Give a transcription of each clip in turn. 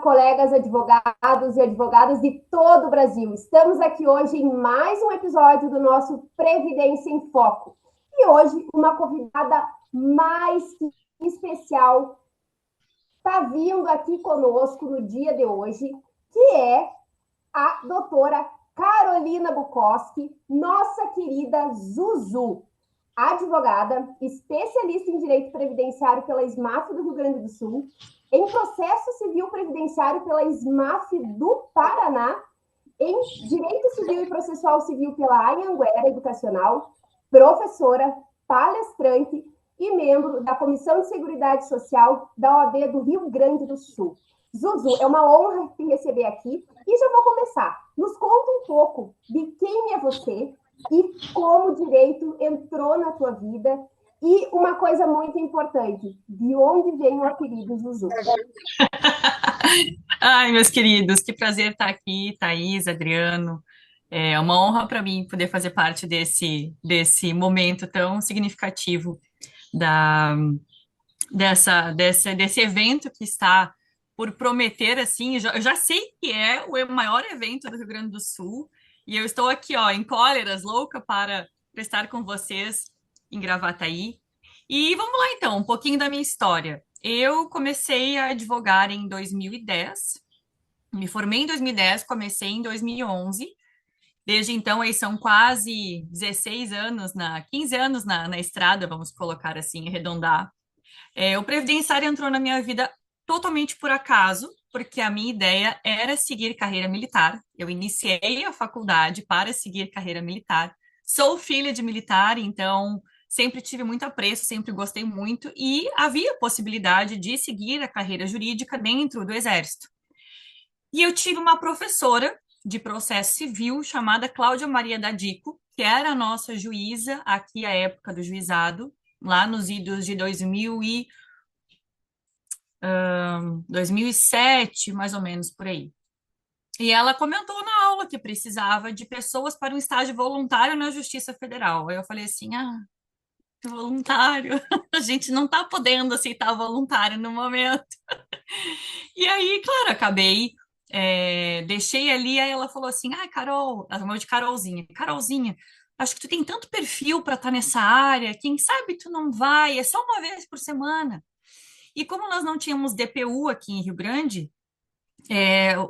colegas advogados e advogadas de todo o Brasil. Estamos aqui hoje em mais um episódio do nosso Previdência em Foco. E hoje, uma convidada mais que especial está vindo aqui conosco no dia de hoje, que é a doutora Carolina Bukowski, nossa querida Zuzu, advogada, especialista em direito previdenciário pela SMAF do Rio Grande do Sul, em processo civil previdenciário pela SMAF do Paraná, em direito civil e processual civil pela Anhanguera Educacional, professora, palestrante e membro da Comissão de Seguridade Social da OAB do Rio Grande do Sul. Zuzu, é uma honra te receber aqui e já vou começar. Nos conta um pouco de quem é você e como o direito entrou na tua vida e uma coisa muito importante, de onde vem o apelido Zuzu? Ai, meus queridos, que prazer estar aqui, Thaís, Adriano. É uma honra para mim poder fazer parte desse momento tão significativo da, desse evento que está por prometer, assim, eu já sei que é o maior evento do Rio Grande do Sul, e eu estou aqui, ó, em cóleras, louca para estar com vocês em Gravataí. E vamos lá, então, um pouquinho da minha história. Eu comecei a advogar em 2010, me formei em 2010, comecei em 2011. Desde então, aí são quase 16 anos, 15 anos na estrada, vamos colocar assim, arredondar. O previdenciário entrou na minha vida totalmente por acaso, porque a minha ideia era seguir carreira militar. Eu iniciei a faculdade para seguir carreira militar. Sou filha de militar, então sempre tive muito apreço, sempre gostei muito, e havia possibilidade de seguir a carreira jurídica dentro do Exército. E eu tive uma professora de processo civil chamada Cláudia Maria Dadico, que era a nossa juíza aqui à época do juizado, lá nos idos de 2007, mais ou menos por aí. E ela comentou na aula que precisava de pessoas para um estágio voluntário na Justiça Federal. Aí eu falei assim: ah, voluntário, a gente não está podendo aceitar voluntário no momento. E aí, claro, acabei, deixei ali, aí ela falou assim, ah, Carol, ela chamou de Carolzinha, Carolzinha, acho que tu tem tanto perfil para estar nessa área, quem sabe tu não vai, é só uma vez por semana. E como nós não tínhamos DPU aqui em Rio Grande,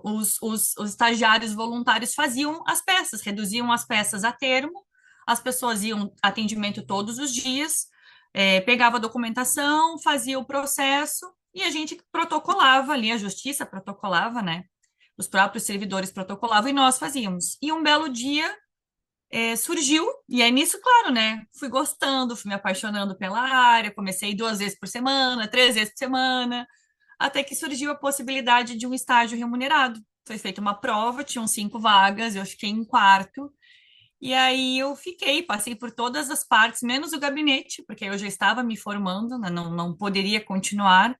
os estagiários voluntários faziam as peças, reduziam as peças a termo, as pessoas iam atendimento todos os dias, pegava a documentação, fazia o processo e a gente protocolava ali, a justiça protocolava, né? Os próprios servidores protocolavam e nós fazíamos. E um belo dia surgiu, e aí nisso, claro, né? Fui gostando, fui me apaixonando pela área, comecei 2 vezes por semana, 3 vezes por semana, até que surgiu a possibilidade de um estágio remunerado. Foi feita uma prova, tinham 5 vagas, eu fiquei em quarto, e aí eu fiquei, passei por todas as partes, menos o gabinete, porque eu já estava me formando, né, não poderia continuar,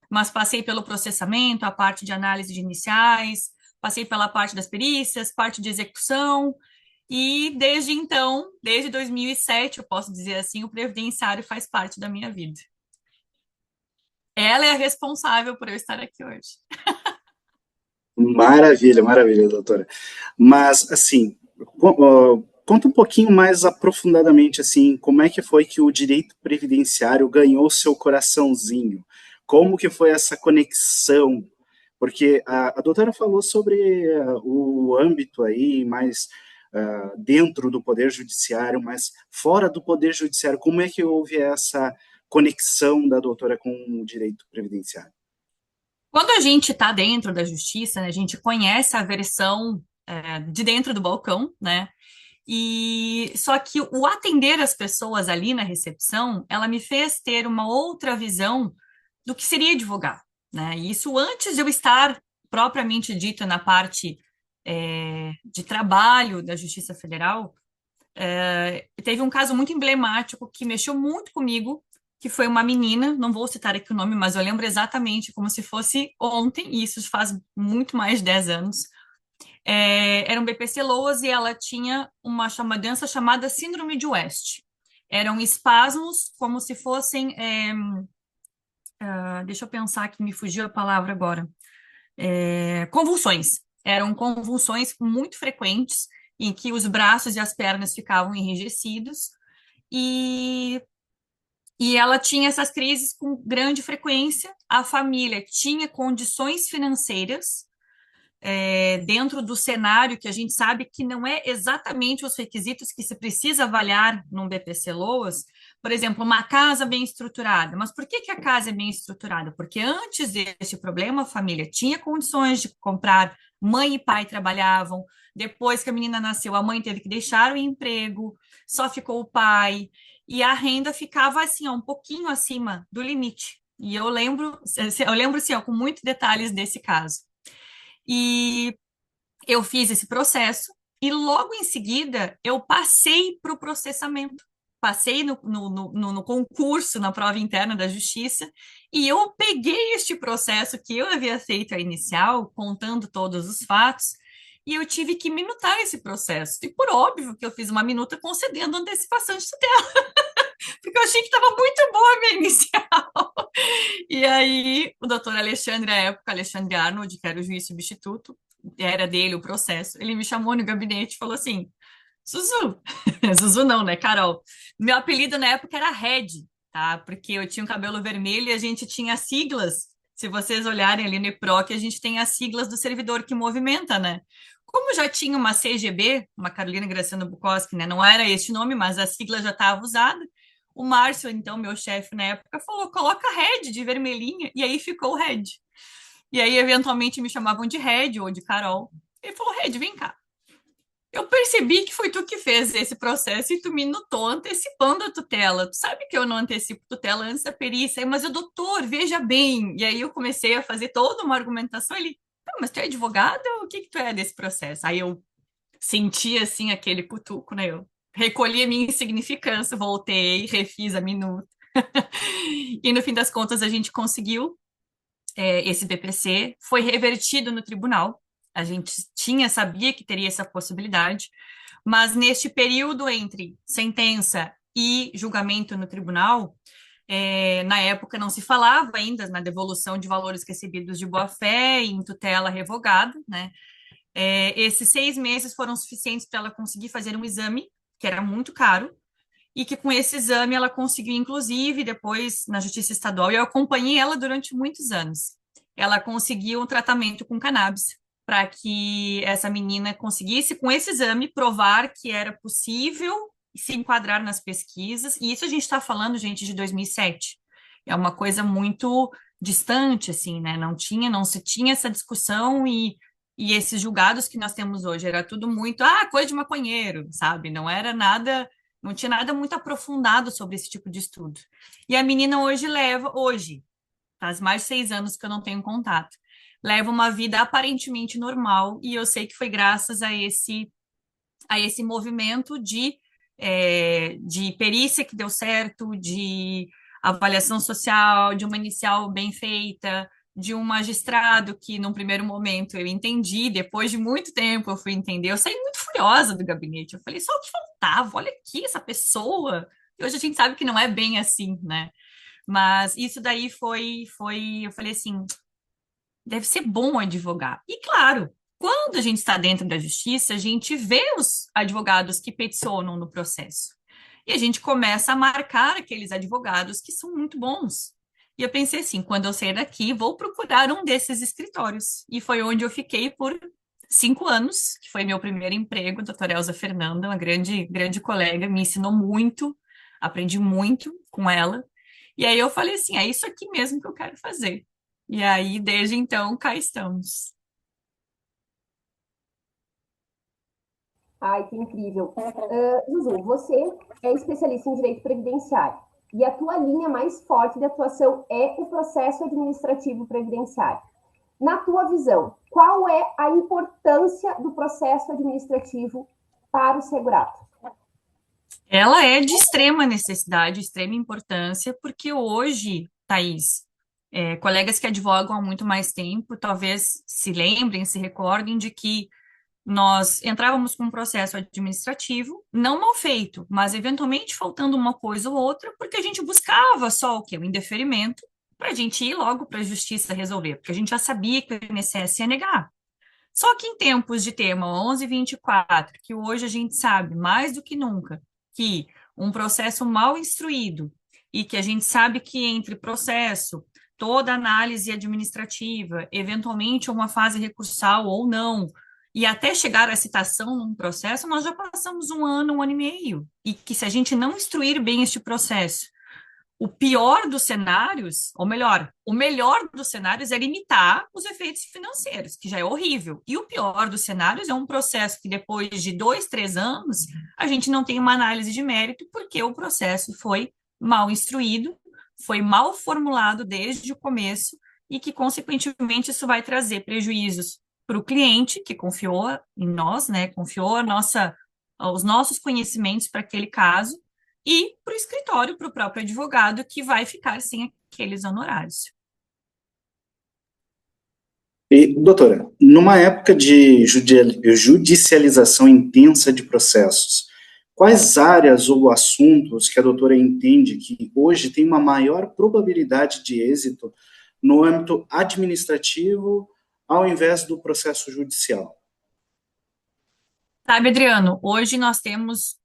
mas passei pelo processamento, a parte de análise de iniciais, passei pela parte das perícias, parte de execução, e desde então, desde 2007, eu posso dizer assim, o previdenciário faz parte da minha vida. Ela é a responsável por eu estar aqui hoje. Maravilha, maravilha, doutora. Mas, assim, conta um pouquinho mais aprofundadamente, assim, como é que foi que o direito previdenciário ganhou seu coraçãozinho? Como que foi essa conexão? Porque a doutora falou sobre o âmbito aí, mais dentro do Poder Judiciário, mas fora do Poder Judiciário, como é que houve essa conexão da doutora com o direito previdenciário? Quando a gente está dentro da justiça, né, a gente conhece a versão de dentro do balcão, né? E só que o atender as pessoas ali na recepção, ela me fez ter uma outra visão do que seria advogar, né? E isso antes de eu estar propriamente dita na parte de trabalho da Justiça Federal, teve um caso muito emblemático que mexeu muito comigo, que foi uma menina, não vou citar aqui o nome, mas eu lembro exatamente como se fosse ontem, e isso faz muito mais de 10 anos. Era um BPC Loas e ela tinha uma doença chamada Síndrome de West. Eram espasmos como se fossem. Deixa eu pensar que me fugiu a palavra agora. convulsões. Eram convulsões muito frequentes, em que os braços e as pernas ficavam enrijecidos, e, e ela tinha essas crises com grande frequência. A família tinha condições financeiras, dentro do cenário que a gente sabe que não é exatamente os requisitos que se precisa avaliar num BPC Loas. Por exemplo, uma casa bem estruturada. Mas por que que a casa é bem estruturada? Porque antes desse problema, a família tinha condições de comprar, mãe e pai trabalhavam. Depois que a menina nasceu, a mãe teve que deixar o emprego, só ficou o pai, e a renda ficava assim, ó, um pouquinho acima do limite. E eu lembro assim, ó, com muitos detalhes desse caso. E eu fiz esse processo e logo em seguida eu passei para o processamento. Passei no concurso, na prova interna da Justiça, e eu peguei este processo que eu havia feito a inicial, contando todos os fatos, e eu tive que minutar esse processo. E por óbvio que eu fiz uma minuta concedendo antecipação de tutela, porque eu achei que estava muito boa a minha inicial. E aí, o doutor Alexandre, à época, Alexandre Arnold, que era o juiz substituto, era dele o processo, ele me chamou no gabinete e falou assim: Zuzu, Zuzu não, né, Carol? Meu apelido na época era Red, tá? Porque eu tinha um cabelo vermelho e a gente tinha siglas. Se vocês olharem ali no EPROC, a gente tem as siglas do servidor que movimenta, né? Como já tinha uma CGB, uma Carolina Graciano Bukowski, né? Não era este nome, mas a sigla já estava usada. O Márcio, então, meu chefe na época, falou: coloca Red de vermelhinha, e aí ficou o Red. E aí, eventualmente, me chamavam de Red ou de Carol. Ele falou: Red, vem cá. Eu percebi que foi tu que fez esse processo e tu me notou antecipando a tutela. Tu sabe que eu não antecipo tutela antes da perícia, mas o doutor, veja bem. E aí eu comecei a fazer toda uma argumentação. Ele: mas tu é advogado? O que que tu é desse processo? Aí eu senti, assim, aquele cutuco, né? Eu recolhi a minha insignificância, voltei, refiz a minuta. E no fim das contas a gente conseguiu, esse BPC, foi revertido no tribunal. A gente sabia que teria essa possibilidade, mas neste período entre sentença e julgamento no tribunal, na época não se falava ainda na devolução de valores recebidos de boa-fé em tutela revogada, né? Esses 6 meses foram suficientes para ela conseguir fazer um exame, que era muito caro, e que com esse exame ela conseguiu, inclusive, depois na Justiça Estadual, e eu acompanhei ela durante muitos anos. Ela conseguiu um tratamento com cannabis para que essa menina conseguisse, com esse exame, provar que era possível se enquadrar nas pesquisas. E isso a gente está falando, gente, de 2007. É uma coisa muito distante, assim, né? Não se tinha essa discussão e esses julgados que nós temos hoje. Era tudo muito, coisa de maconheiro, sabe? Não era nada, não tinha nada muito aprofundado sobre esse tipo de estudo. E a menina hoje, faz mais de 6 anos que eu não tenho contato, leva uma vida aparentemente normal, e eu sei que foi graças a esse movimento de perícia que deu certo, de avaliação social, de uma inicial bem feita, de um magistrado que, num primeiro momento, eu entendi, depois de muito tempo eu fui entender, eu saí muito furiosa do gabinete, eu falei: só o que faltava, olha aqui essa pessoa, e hoje a gente sabe que não é bem assim, né? Mas isso daí eu falei assim: deve ser bom advogar. E claro, quando a gente está dentro da justiça, a gente vê os advogados que peticionam no processo. E a gente começa a marcar aqueles advogados que são muito bons. E eu pensei assim: quando eu sair daqui, vou procurar um desses escritórios. E foi onde eu fiquei por 5 anos, que foi meu primeiro emprego. A doutora Elza Fernanda, uma grande, grande colega, me ensinou muito, aprendi muito com ela. E aí eu falei assim: é isso aqui mesmo que eu quero fazer. E aí, desde então, cá estamos. Ai, que incrível. Zuzu, você é especialista em direito previdenciário e a tua linha mais forte de atuação é o processo administrativo previdenciário. Na tua visão, qual é a importância do processo administrativo para o segurado? Ela é de extrema necessidade, extrema importância, porque hoje, Thaís, colegas que advogam há muito mais tempo, talvez se lembrem, se recordem de que nós entrávamos com um processo administrativo, não mal feito, mas eventualmente faltando uma coisa ou outra, porque a gente buscava só o quê? O indeferimento para a gente ir logo para a justiça resolver, porque a gente já sabia que o INSS ia negar. Só que em tempos de tema 1124, que hoje a gente sabe mais do que nunca que um processo mal instruído e que a gente sabe que entre processo, toda análise administrativa, eventualmente uma fase recursal ou não, e até chegar à citação num processo, nós já passamos um ano e meio, e que se a gente não instruir bem este processo, o pior dos cenários, ou melhor, o melhor dos cenários é limitar os efeitos financeiros, que já é horrível. E o pior dos cenários é um processo que depois de 2, 3 anos, a gente não tem uma análise de mérito, porque o processo foi mal instruído, foi mal formulado desde o começo, e que, consequentemente, isso vai trazer prejuízos para o cliente, que confiou em nós, né, confiou os nossos conhecimentos para aquele caso, e para o escritório, para o próprio advogado, que vai ficar sem aqueles honorários. E, doutora, numa época de judicialização intensa de processos, quais áreas ou assuntos que a doutora entende que hoje tem uma maior probabilidade de êxito no âmbito administrativo ao invés do processo judicial? Sabe, Adriano, hoje nós temos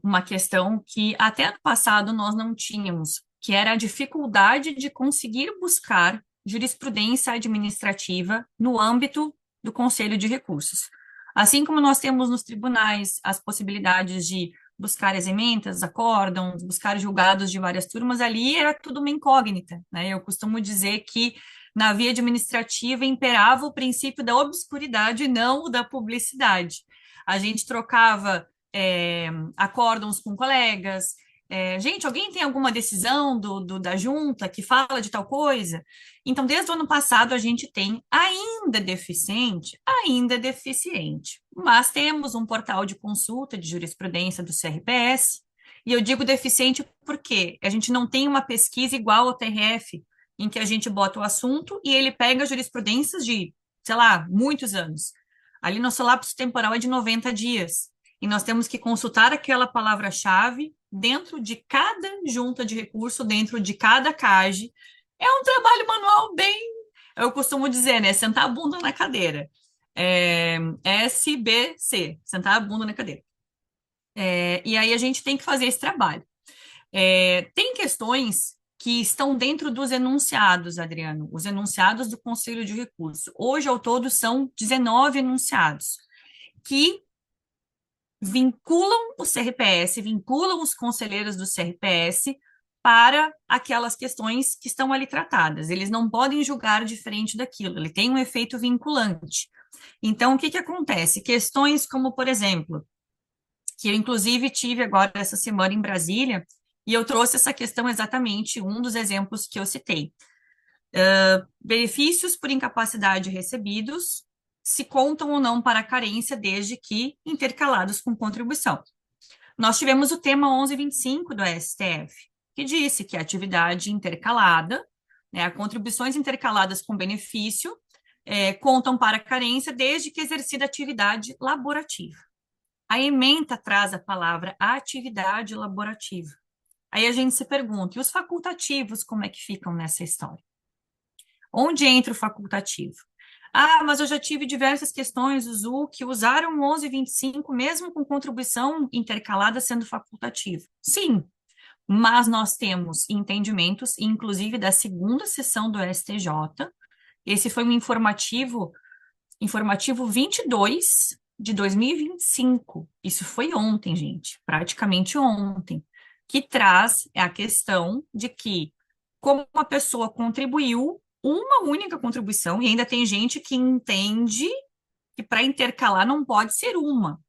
uma questão que até no passado nós não tínhamos, que era a dificuldade de conseguir buscar jurisprudência administrativa no âmbito do Conselho de Recursos. Assim como nós temos nos tribunais as possibilidades de buscar emendas, acórdãos, buscar julgados de várias turmas, ali era tudo uma incógnita, né? Eu costumo dizer que na via administrativa imperava o princípio da obscuridade e não o da publicidade. A gente trocava acórdãos com colegas. Gente, alguém tem alguma decisão da junta que fala de tal coisa? Então, desde o ano passado, a gente tem ainda deficiente, mas temos um portal de consulta de jurisprudência do CRPS, e eu digo deficiente porque a gente não tem uma pesquisa igual ao TRF, em que a gente bota o assunto e ele pega jurisprudências de, sei lá, muitos anos. Ali nosso lapso temporal é de 90 dias. E nós temos que consultar aquela palavra-chave dentro de cada junta de recurso, dentro de cada CAGE. É um trabalho manual bem, eu costumo dizer, né? Sentar a bunda na cadeira. SBC, sentar a bunda na cadeira. E aí a gente tem que fazer esse trabalho. Tem questões que estão dentro dos enunciados, Adriano, os enunciados do Conselho de Recurso. Hoje, ao todo, são 19 enunciados que vinculam o CRPS, vinculam os conselheiros do CRPS para aquelas questões que estão ali tratadas. Eles não podem julgar diferente daquilo, ele tem um efeito vinculante. Então, o que acontece? Questões como, por exemplo, que eu, inclusive, tive agora essa semana em Brasília, e eu trouxe essa questão exatamente, um dos exemplos que eu citei. Benefícios por incapacidade recebidos se contam ou não para a carência, desde que intercalados com contribuição. Nós tivemos o tema 1125 do STF, que disse que a atividade intercalada, né, contribuições intercaladas com benefício, contam para a carência desde que exercida atividade laborativa. A ementa traz a palavra atividade laborativa. Aí a gente se pergunta, e os facultativos, como é que ficam nessa história? Onde entra o facultativo? Mas eu já tive diversas questões, Zu, que usaram o 1125, mesmo com contribuição intercalada sendo facultativo. Sim, mas nós temos entendimentos, inclusive da segunda sessão do STJ, esse foi um informativo 22 de 2025, isso foi ontem, gente, praticamente ontem, que traz a questão de que, como uma pessoa contribuiu uma única contribuição, e ainda tem gente que entende que para intercalar não pode ser uma.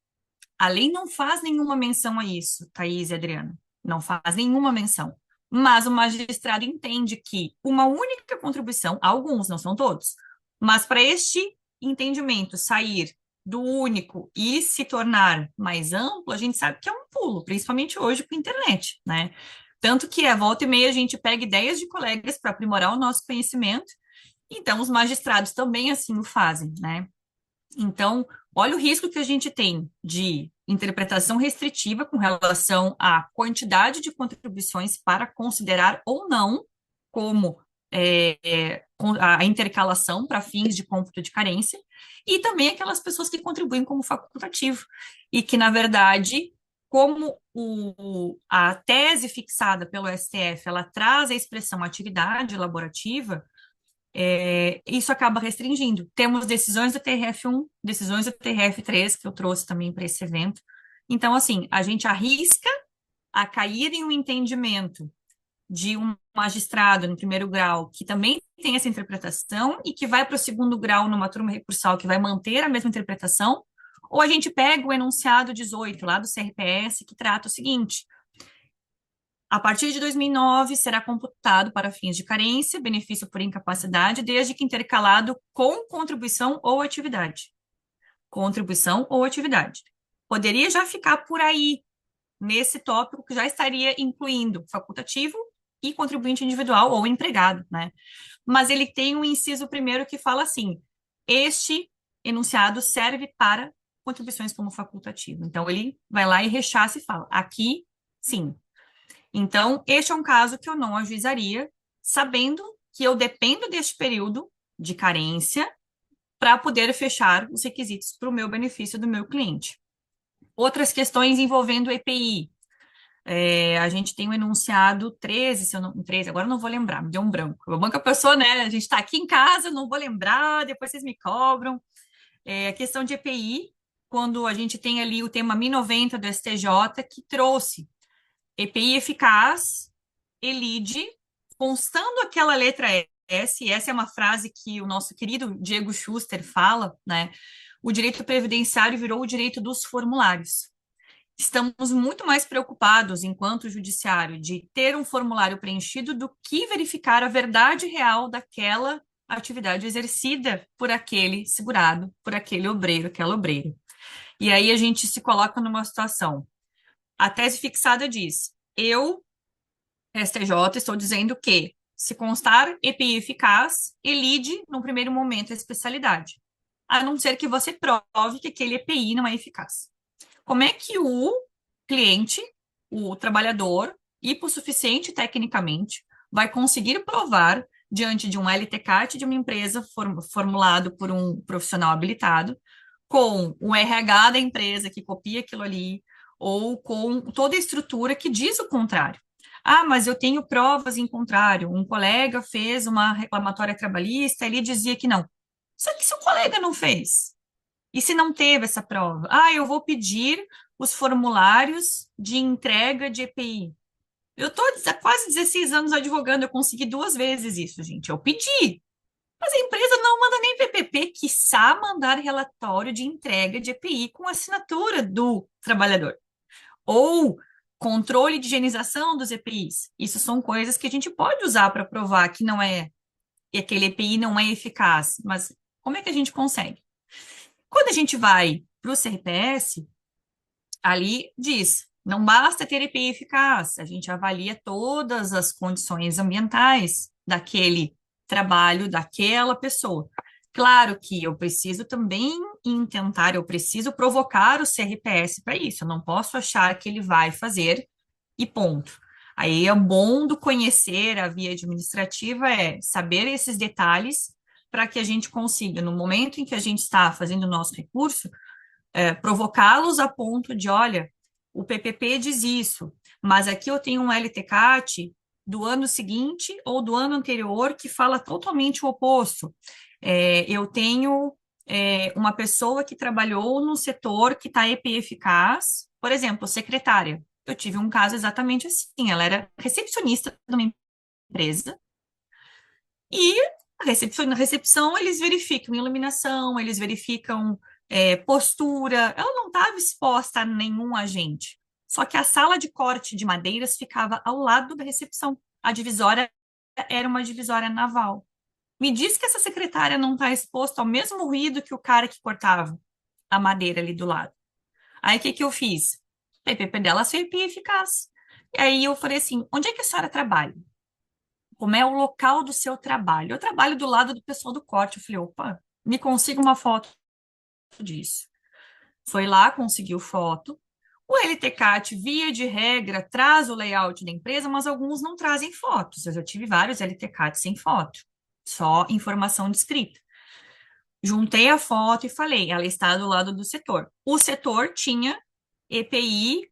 A lei não faz nenhuma menção a isso, Thaís e Adriana, não faz nenhuma menção. Mas o magistrado entende que uma única contribuição, alguns, não são todos, mas para este entendimento sair do único e se tornar mais amplo, a gente sabe que é um pulo, principalmente hoje com a internet, né? Tanto que a volta e meia a gente pega ideias de colegas para aprimorar o nosso conhecimento, então os magistrados também assim o fazem, né? Então, olha o risco que a gente tem de interpretação restritiva com relação à quantidade de contribuições para considerar ou não como com a intercalação para fins de cômputo de carência, e também aquelas pessoas que contribuem como facultativo, e que, na verdade, como a tese fixada pelo STF, ela traz a expressão atividade laborativa, isso acaba restringindo. Temos decisões do TRF1, decisões do TRF3, que eu trouxe também para esse evento. Então, assim, a gente arrisca a cair em um entendimento de um magistrado no primeiro grau que também tem essa interpretação e que vai para o segundo grau numa turma recursal que vai manter a mesma interpretação, ou a gente pega o enunciado 18 lá do CRPS que trata o seguinte: a partir de 2009 será computado para fins de carência, benefício por incapacidade, desde que intercalado com contribuição ou atividade. Contribuição ou atividade. Poderia já ficar por aí, nesse tópico, que já estaria incluindo facultativo e contribuinte individual ou empregado, né? Mas ele tem um inciso primeiro que fala assim: este enunciado serve para contribuições como facultativo. Então, ele vai lá e rechaça e fala: aqui, sim. Então, este é um caso que eu não ajuizaria, sabendo que eu dependo deste período de carência para poder fechar os requisitos para o meu benefício do meu cliente. Outras questões envolvendo EPI. A gente tem o enunciado 13, se eu não, 13, agora eu não vou lembrar, me deu um branco. Eu banco a pessoa, né? A gente está aqui em casa, não vou lembrar, depois vocês me cobram. A questão de EPI, quando a gente tem ali o tema 1090 do STJ, que trouxe EPI eficaz, ELIDE, constando aquela letra S, e essa é uma frase que o nosso querido Diego Schuster fala, né? O direito previdenciário virou o direito dos formulários. Estamos muito mais preocupados, enquanto judiciário, de ter um formulário preenchido do que verificar a verdade real daquela atividade exercida por aquele segurado, por aquele obreiro, aquela obreira. E aí a gente se coloca numa situação. A tese fixada diz: eu, STJ, estou dizendo que, se constar EPI eficaz, elide, num primeiro momento, a especialidade, a não ser que você prove que aquele EPI não é eficaz. Como é que o cliente, o trabalhador, hipossuficiente tecnicamente, vai conseguir provar, diante de um LTCAT de uma empresa formulado por um profissional habilitado, com o RH da empresa que copia aquilo ali, ou com toda a estrutura que diz o contrário? Ah, mas eu tenho provas em contrário. Um colega fez uma reclamatória trabalhista, ele dizia que não. Só que se o colega não fez, e se não teve essa prova? Ah, eu vou pedir os formulários de entrega de EPI. Eu estou há quase 16 anos advogando, eu consegui 2 vezes isso, gente. Eu pedi. Mas a empresa não manda nem PPP, quiçá mandar relatório de entrega de EPI com assinatura do trabalhador. Ou controle de higienização dos EPIs. Isso são coisas que a gente pode usar para provar que não é, que aquele EPI não é eficaz. Mas como é que a gente consegue? Quando a gente vai para o CRPS, ali diz: não basta ter EPI eficaz, a gente avalia todas as condições ambientais daquele trabalho, daquela pessoa. Claro que eu preciso também intentar, eu preciso provocar o CRPS para isso, eu não posso achar que ele vai fazer e ponto. Aí é bom do conhecer a via administrativa, é saber esses detalhes para que a gente consiga, no momento em que a gente está fazendo o nosso recurso, provocá-los a ponto de: olha, o PPP diz isso, mas aqui eu tenho um LTCAT do ano seguinte ou do ano anterior que fala totalmente o oposto. Eu tenho uma pessoa que trabalhou no setor que está EPI eficaz, por exemplo, secretária. Eu tive um caso exatamente assim, ela era recepcionista de uma empresa, e na recepção eles verificam iluminação, eles verificam postura. Ela não estava exposta a nenhum agente. Só que a sala de corte de madeiras ficava ao lado da recepção. A divisória era uma divisória naval. Me diz que essa secretária não está exposta ao mesmo ruído que o cara que cortava a madeira ali do lado. Aí o que que eu fiz? O PPP dela foi eficaz. E aí eu falei assim: onde é que a senhora trabalha? Como é o local do seu trabalho? Eu trabalho do lado do pessoal do corte. Eu falei: opa, me consiga uma foto disso. Foi lá, conseguiu foto. O LTCAT, via de regra, traz o layout da empresa, mas alguns não trazem fotos. Eu já tive vários LTCATs sem foto, só informação descrita. Juntei a foto e falei, ela está do lado do setor. O setor tinha EPI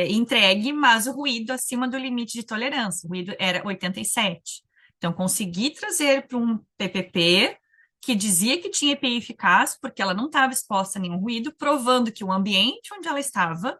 entregue, mas o ruído acima do limite de tolerância. O ruído era 87. Então, consegui trazer para um PPP que dizia que tinha EPI eficaz, porque ela não estava exposta a nenhum ruído, provando que o ambiente onde ela estava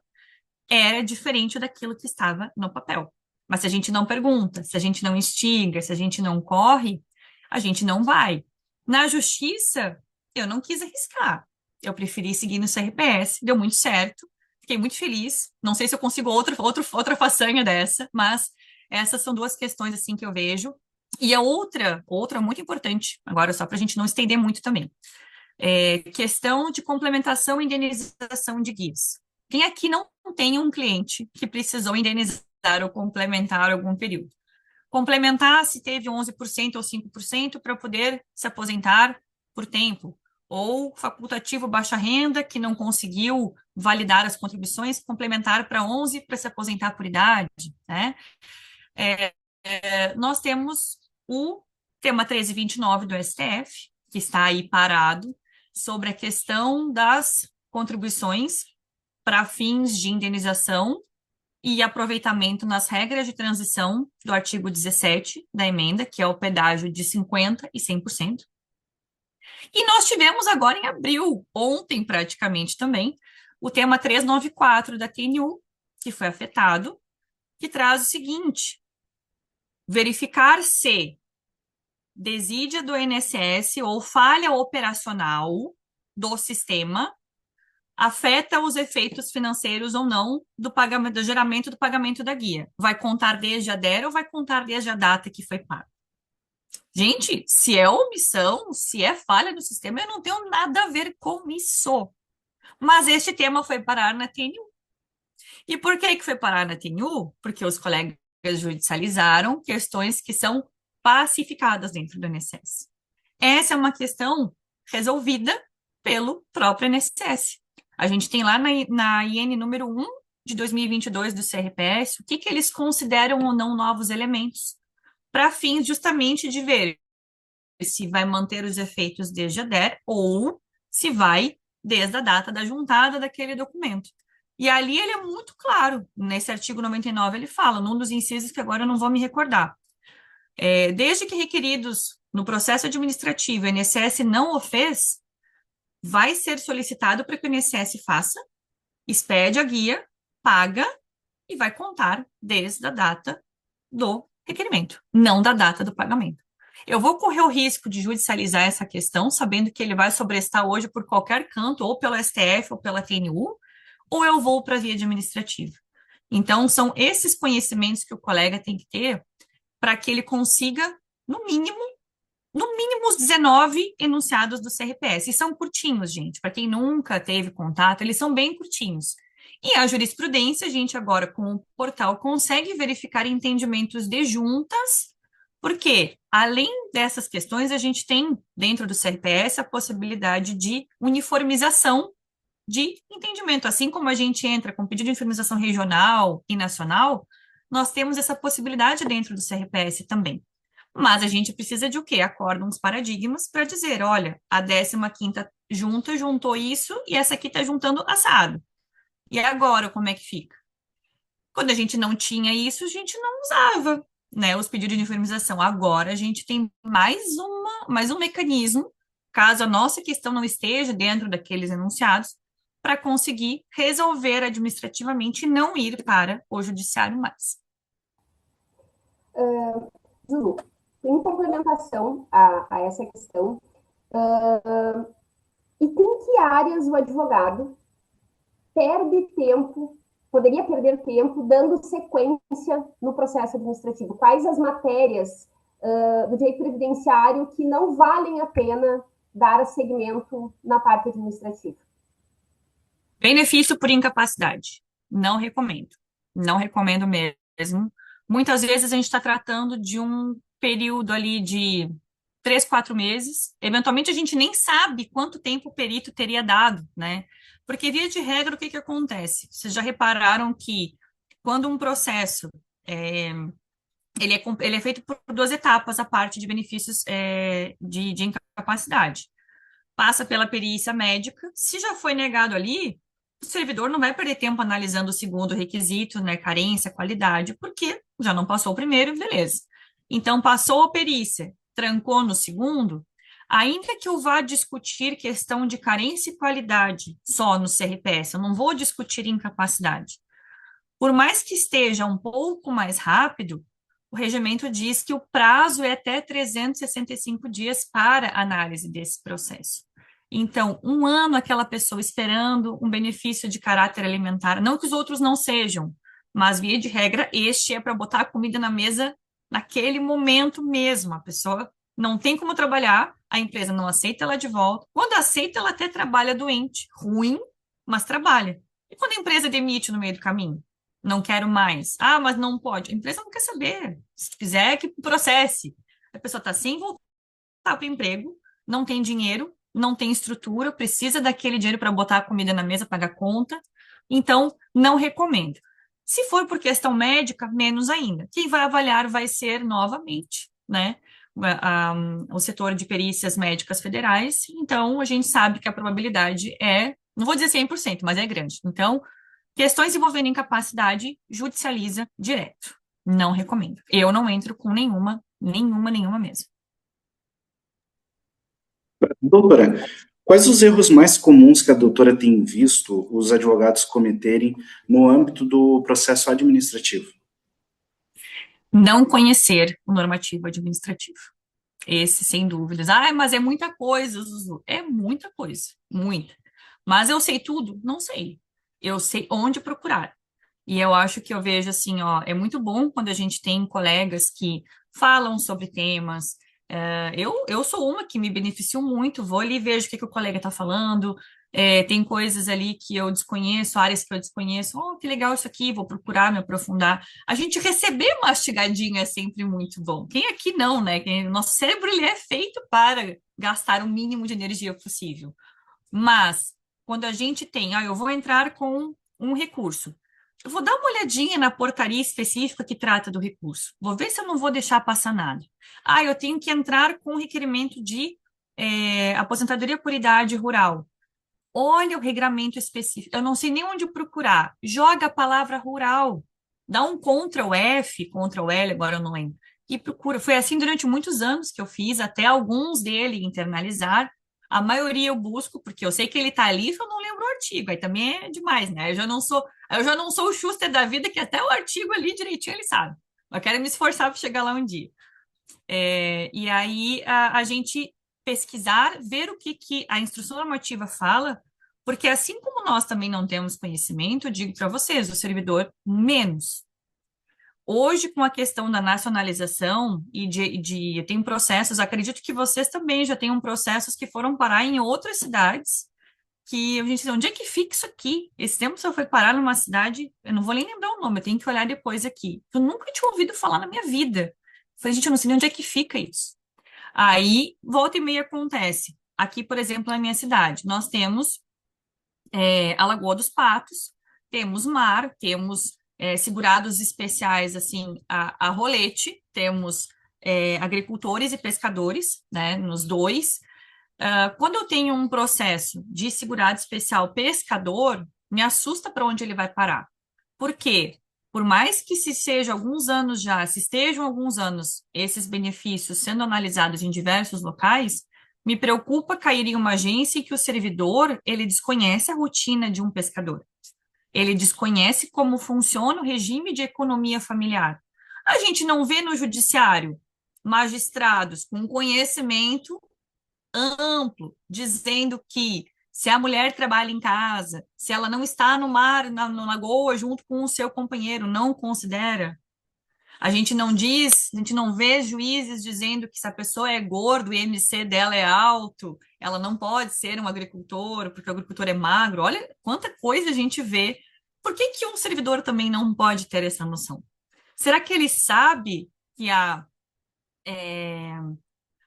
era diferente daquilo que estava no papel. Mas se a gente não pergunta, se a gente não instiga, se a gente não corre, a gente não vai. Na justiça, eu não quis arriscar. Eu preferi seguir no CRPS, deu muito certo. Fiquei muito feliz. Não sei se eu consigo outra façanha dessa, mas essas são duas questões assim que eu vejo. E a outra muito importante, agora só para a gente não estender muito também, questão de complementação e indenização de guias. Quem aqui não tem um cliente que precisou indenizar ou complementar algum período? Complementar se teve 11% ou 5% para poder se aposentar por tempo, ou facultativo baixa renda que não conseguiu validar as contribuições, complementar para 11 para se aposentar por idade, né? Nós temos o tema 1329 do STF, que está aí parado, sobre a questão das contribuições para fins de indenização e aproveitamento nas regras de transição do artigo 17 da emenda, que é o pedágio de 50% e 100%. E nós tivemos agora em abril, ontem praticamente também, o tema 394 da TNU, que foi afetado, que traz o seguinte: verificar se desídia do INSS ou falha operacional do sistema afeta os efeitos financeiros ou não do pagamento, do geramento do pagamento da guia. Vai contar desde a DER ou vai contar desde a data que foi pago? Gente, se é omissão, se é falha do sistema, eu não tenho nada a ver com isso. Mas este tema foi parar na TNU. E por que foi parar na TNU? Porque os colegas judicializaram questões que são pacificadas dentro do INSS. Essa é uma questão resolvida pelo próprio INSS. A gente tem lá na IN número 1 de 2022 do CRPS o que eles consideram ou não novos elementos, para fins justamente de ver se vai manter os efeitos desde a DER ou se vai desde a data da juntada daquele documento. E ali ele é muito claro, nesse artigo 99 ele fala, num dos incisos que agora eu não vou me recordar, desde que requeridos no processo administrativo, o INSS não o fez, vai ser solicitado para que o INSS faça, expede a guia, paga e vai contar desde a data do requerimento, não da data do pagamento. Eu vou correr o risco de judicializar essa questão, sabendo que ele vai sobrestar hoje por qualquer canto, ou pelo STF ou pela TNU, ou eu vou para a via administrativa. Então, são esses conhecimentos que o colega tem que ter para que ele consiga, no mínimo, os 19 enunciados do CRPS. E são curtinhos, gente. Para quem nunca teve contato, eles são bem curtinhos. E a jurisprudência, a gente agora, com o portal, consegue verificar entendimentos de juntas, porque, além dessas questões, a gente tem, dentro do CRPS, a possibilidade de uniformização de entendimento. Assim como a gente entra com pedido de uniformização regional e nacional, nós temos essa possibilidade dentro do CRPS também. Mas a gente precisa de o quê? Acórdãos paradigmas para dizer, olha, a 15ª junta juntou isso e essa aqui está juntando assado. E agora, como é que fica? Quando a gente não tinha isso, a gente não usava, né, os pedidos de uniformização. Agora a gente tem mais um mecanismo, caso a nossa questão não esteja dentro daqueles enunciados, para conseguir resolver administrativamente e não ir para o judiciário mais. Ju, em complementação a essa questão, e em que áreas o advogado poderia perder tempo dando sequência no processo administrativo? Quais as matérias do direito previdenciário que não valem a pena dar seguimento na parte administrativa? Benefício por incapacidade. Não recomendo. Não recomendo mesmo. Muitas vezes a gente está tratando de um período ali de 3, 4 meses. Eventualmente, a gente nem sabe quanto tempo o perito teria dado, né? Porque, via de regra, o que que acontece? Vocês já repararam que quando um processo ele é feito por 2 etapas, a parte de benefícios de incapacidade. Passa pela perícia médica. Se já foi negado ali, o servidor não vai perder tempo analisando o segundo requisito, né? Carência, qualidade, porque já não passou o primeiro, beleza. Então, passou a perícia, trancou no segundo, ainda que eu vá discutir questão de carência e qualidade só no CRPS, eu não vou discutir incapacidade. Por mais que esteja um pouco mais rápido, o regimento diz que o prazo é até 365 dias para análise desse processo. Então, 1 ano aquela pessoa esperando um benefício de caráter alimentar, não que os outros não sejam, mas via de regra, este é para botar a comida na mesa naquele momento mesmo. A pessoa não tem como trabalhar, a empresa não aceita ela de volta. Quando aceita, ela até trabalha doente, ruim, mas trabalha. E quando a empresa demite no meio do caminho? Não quero mais. Ah, mas não pode. A empresa não quer saber. Se quiser, que processe. A pessoa está sem voltar para o emprego, não tem dinheiro, não tem estrutura, precisa daquele dinheiro para botar a comida na mesa, pagar conta. Então, não recomendo. Se for por questão médica, menos ainda. Quem vai avaliar vai ser novamente, né? O setor de perícias médicas federais. Então, a gente sabe que a probabilidade não vou dizer 100%, mas é grande. Então, questões envolvendo incapacidade, judicializa direto. Não recomendo. Eu não entro com nenhuma mesmo. Doutora, quais os erros mais comuns que a doutora tem visto os advogados cometerem no âmbito do processo administrativo? Não conhecer o normativo administrativo. Esse, sem dúvidas. Ah, mas é muita coisa, Zuzu. É muita coisa, muita. Mas eu sei tudo? Não sei. Eu sei onde procurar. E eu acho que eu vejo assim, ó, é muito bom quando a gente tem colegas que falam sobre temas. Eu sou uma que me beneficio muito, vou ali e vejo o que que o colega está falando. Tem coisas ali que eu desconheço, áreas que eu desconheço. Oh, que legal isso aqui, vou procurar me aprofundar. A gente receber mastigadinha é sempre muito bom. Quem aqui não, né? Nosso cérebro ele é feito para gastar o mínimo de energia possível. Mas quando a gente tem, eu vou entrar com um recurso. Eu vou dar uma olhadinha na portaria específica que trata do recurso. Vou ver se eu não vou deixar passar nada. Eu tenho que entrar com um requerimento de aposentadoria por idade rural. Olha o regramento específico. Eu não sei nem onde procurar. Joga a palavra rural. Dá um Ctrl F, Ctrl L, agora eu não lembro. E procura. Foi assim durante muitos anos que eu fiz, até alguns dele internalizar. A maioria eu busco, porque eu sei que ele está ali, se eu não lembro o artigo. Aí também é demais, né? Eu já não sou o Schuster da vida, que até o artigo ali direitinho ele sabe. Eu quero me esforçar para chegar lá um dia. E aí a gente pesquisar, ver o que a instrução normativa fala, porque assim como nós também não temos conhecimento, eu digo para vocês, o servidor menos. Hoje, com a questão da nacionalização eu tenho processos, acredito que vocês também já tenham processos que foram parar em outras cidades, que a gente diz, onde é que fica isso aqui? Esse tempo só foi parar numa cidade, eu não vou nem lembrar o nome, eu tenho que olhar depois aqui. Eu nunca tinha ouvido falar na minha vida. Eu falei, gente, eu não sei nem onde é que fica isso. Aí, volta e meia acontece. Aqui, por exemplo, na minha cidade, nós temos a Lagoa dos Patos, temos mar, temos segurados especiais, assim, a rolete, temos agricultores e pescadores, né, nos dois. Quando eu tenho um processo de segurado especial pescador, me assusta para onde ele vai parar. Por quê? Por mais que se seja alguns anos já, se estejam alguns anos esses benefícios sendo analisados em diversos locais, me preocupa cair em uma agência em que o servidor, ele desconhece a rotina de um pescador. Ele desconhece como funciona o regime de economia familiar. A gente não vê no judiciário magistrados com conhecimento amplo, dizendo que se a mulher trabalha em casa, se ela não está no mar, na lagoa, junto com o seu companheiro, não considera. A gente não vê juízes dizendo que se a pessoa é gordo, o IMC dela é alto, ela não pode ser um agricultor, porque o agricultor é magro. Olha quanta coisa a gente vê. Por que que um servidor também não pode ter essa noção? Será que ele sabe que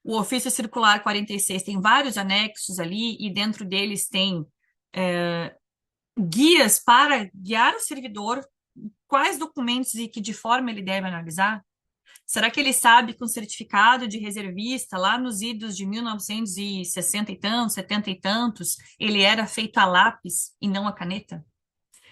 O ofício circular 46 tem vários anexos ali, e dentro deles tem guias para guiar o servidor, quais documentos e que de forma ele deve analisar. Será que ele sabe que um certificado de reservista, lá nos idos de 1960 e tantos, 70 e tantos, ele era feito a lápis e não a caneta?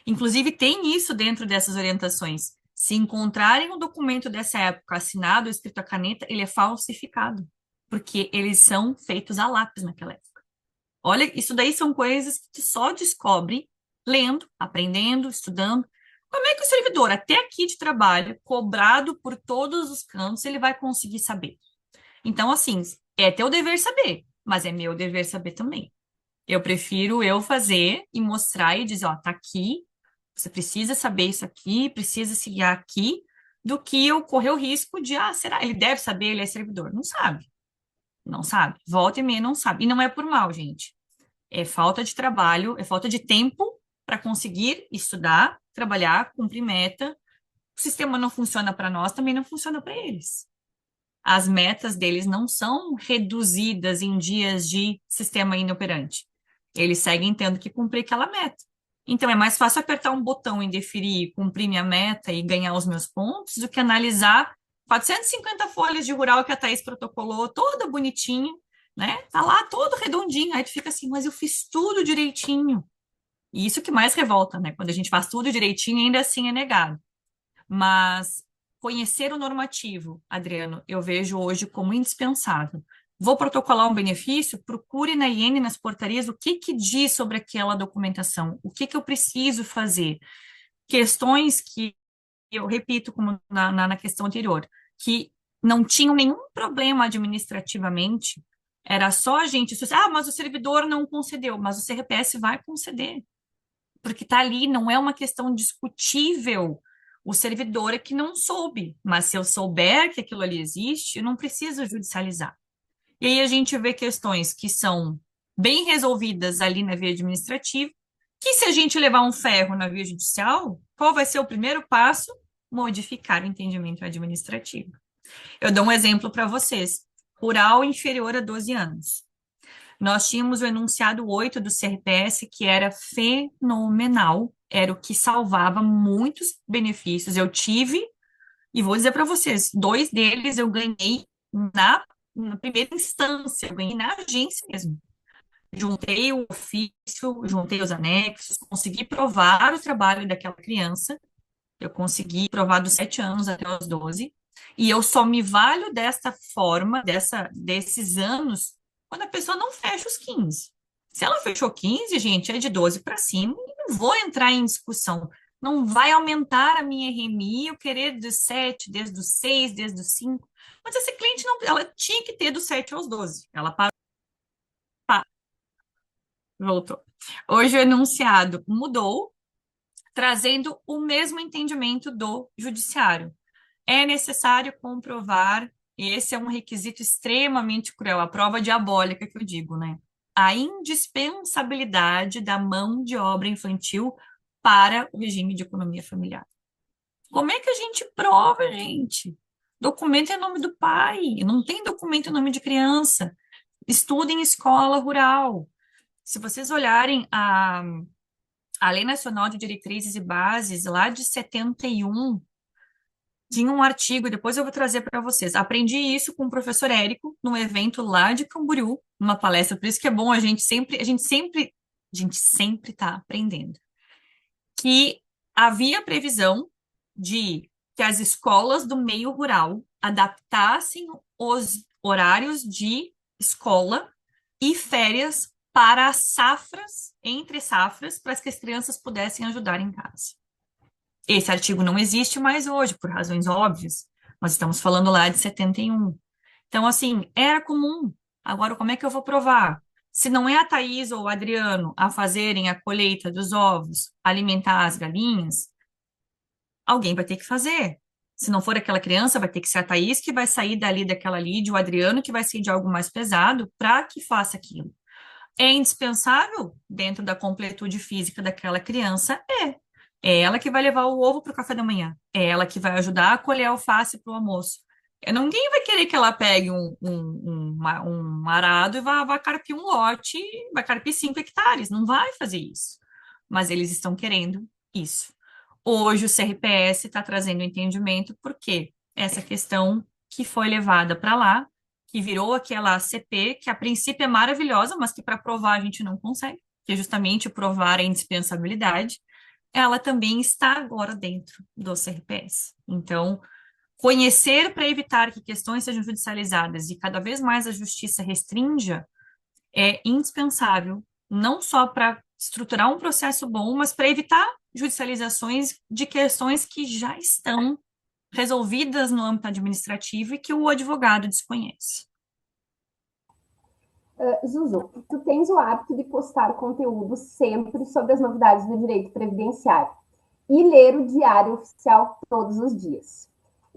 Inclusive, tem isso dentro dessas orientações. Se encontrarem um documento dessa época assinado ou escrito a caneta, ele é falsificado, porque eles são feitos a lápis naquela época. Olha, isso daí são coisas que tu só descobre lendo, aprendendo, estudando. Como é que o servidor, até aqui de trabalho, cobrado por todos os cantos, ele vai conseguir saber? Então, assim, é teu dever saber, mas é meu dever saber também. Eu prefiro eu fazer e mostrar e dizer, ó, tá aqui, você precisa saber isso aqui, precisa se guiar aqui, do que eu correr o risco de, será? Ele deve saber, ele é servidor. Não sabe. Não sabe. Volta e meia não sabe. E não é por mal, gente. É falta de trabalho, é falta de tempo para conseguir estudar, trabalhar, cumprir meta. O sistema não funciona para nós, também não funciona para eles. As metas deles não são reduzidas em dias de sistema inoperante. Eles seguem tendo que cumprir aquela meta. Então, é mais fácil apertar um botão e deferir, cumprir minha meta e ganhar os meus pontos, do que analisar 450 folhas de rural que a Thaís protocolou, toda bonitinha, né? Tá lá todo redondinho. Aí tu fica assim, mas eu fiz tudo direitinho. E isso que mais revolta, né? Quando a gente faz tudo direitinho, ainda assim é negado. Mas conhecer o normativo, Adriano, eu vejo hoje como indispensável. Vou protocolar um benefício? Procure na IN, nas portarias, o que que diz sobre aquela documentação, o que que eu preciso fazer. Questões que, eu repito, como na questão anterior, que não tinham nenhum problema administrativamente, era só a gente, mas o servidor não concedeu, mas o CRPS vai conceder, porque está ali, não é uma questão discutível. O servidor é que não soube, mas se eu souber que aquilo ali existe, eu não preciso judicializar. E aí a gente vê questões que são bem resolvidas ali na via administrativa, que se a gente levar um ferro na via judicial, qual vai ser o primeiro passo? Modificar o entendimento administrativo. Eu dou um exemplo para vocês. Rural inferior a 12 anos. Nós tínhamos o enunciado 8 do CRPS, que era fenomenal, era o que salvava muitos benefícios. Eu tive, e vou dizer para vocês, 2 deles eu ganhei na primeira instância, eu ganhei na agência mesmo. Juntei o ofício, juntei os anexos, consegui provar o trabalho daquela criança, eu consegui provar dos 7 anos até os 12, e eu só me valho desta forma, desses anos, quando a pessoa não fecha os 15. Se ela fechou 15, gente, é de 12 para cima, e não vou entrar em discussão. Não vai aumentar a minha RMI, eu querer dos 7, desde os 6, desde os 5. Mas essa cliente não, ela tinha que ter dos 7 aos 12. Ela parou, voltou. Hoje o enunciado mudou, trazendo o mesmo entendimento do judiciário. É necessário comprovar, e esse é um requisito extremamente cruel, a prova diabólica que eu digo, né? A indispensabilidade da mão de obra infantil para o regime de economia familiar. Como é que a gente prova, gente? Documento é nome do pai, não tem documento em nome de criança. Estuda em escola rural. Se vocês olharem a Lei Nacional de Diretrizes e Bases, lá de 71, tinha um artigo, e depois eu vou trazer para vocês. Aprendi isso com o professor Érico, num evento lá de Camboriú, numa palestra. Por isso que é bom a gente sempre está aprendendo. Que havia previsão de que as escolas do meio rural adaptassem os horários de escola e férias para as safras, entre safras, para que as crianças pudessem ajudar em casa. Esse artigo não existe mais hoje, por razões óbvias. Nós estamos falando lá de 71. Então, assim, era comum. Agora, como é que eu vou provar? Se não é a Thaís ou o Adriano a fazerem a colheita dos ovos, alimentar as galinhas, alguém vai ter que fazer. Se não for aquela criança, vai ter que ser a Thaís que vai sair dali daquela lide, o Adriano que vai sair de algo mais pesado para que faça aquilo. É indispensável dentro da completude física daquela criança? É. É ela que vai levar o ovo para o café da manhã. É ela que vai ajudar a colher a alface para o almoço. Ninguém vai querer que ela pegue um arado e vá carpir um lote, vai carpir 5 hectares. Não vai fazer isso. Mas eles estão querendo isso. Hoje o CRPS está trazendo entendimento porque essa questão que foi levada para lá, que virou aquela ACP, que a princípio é maravilhosa, mas que para provar a gente não consegue, que é justamente o provar a indispensabilidade, ela também está agora dentro do CRPS. Então, conhecer para evitar que questões sejam judicializadas e cada vez mais a justiça restrinja é indispensável, não só para estruturar um processo bom, mas para evitar judicializações de questões que já estão resolvidas no âmbito administrativo e que o advogado desconhece. Zuzu, tu tens o hábito de postar conteúdo sempre sobre as novidades do direito previdenciário e ler o Diário Oficial todos os dias.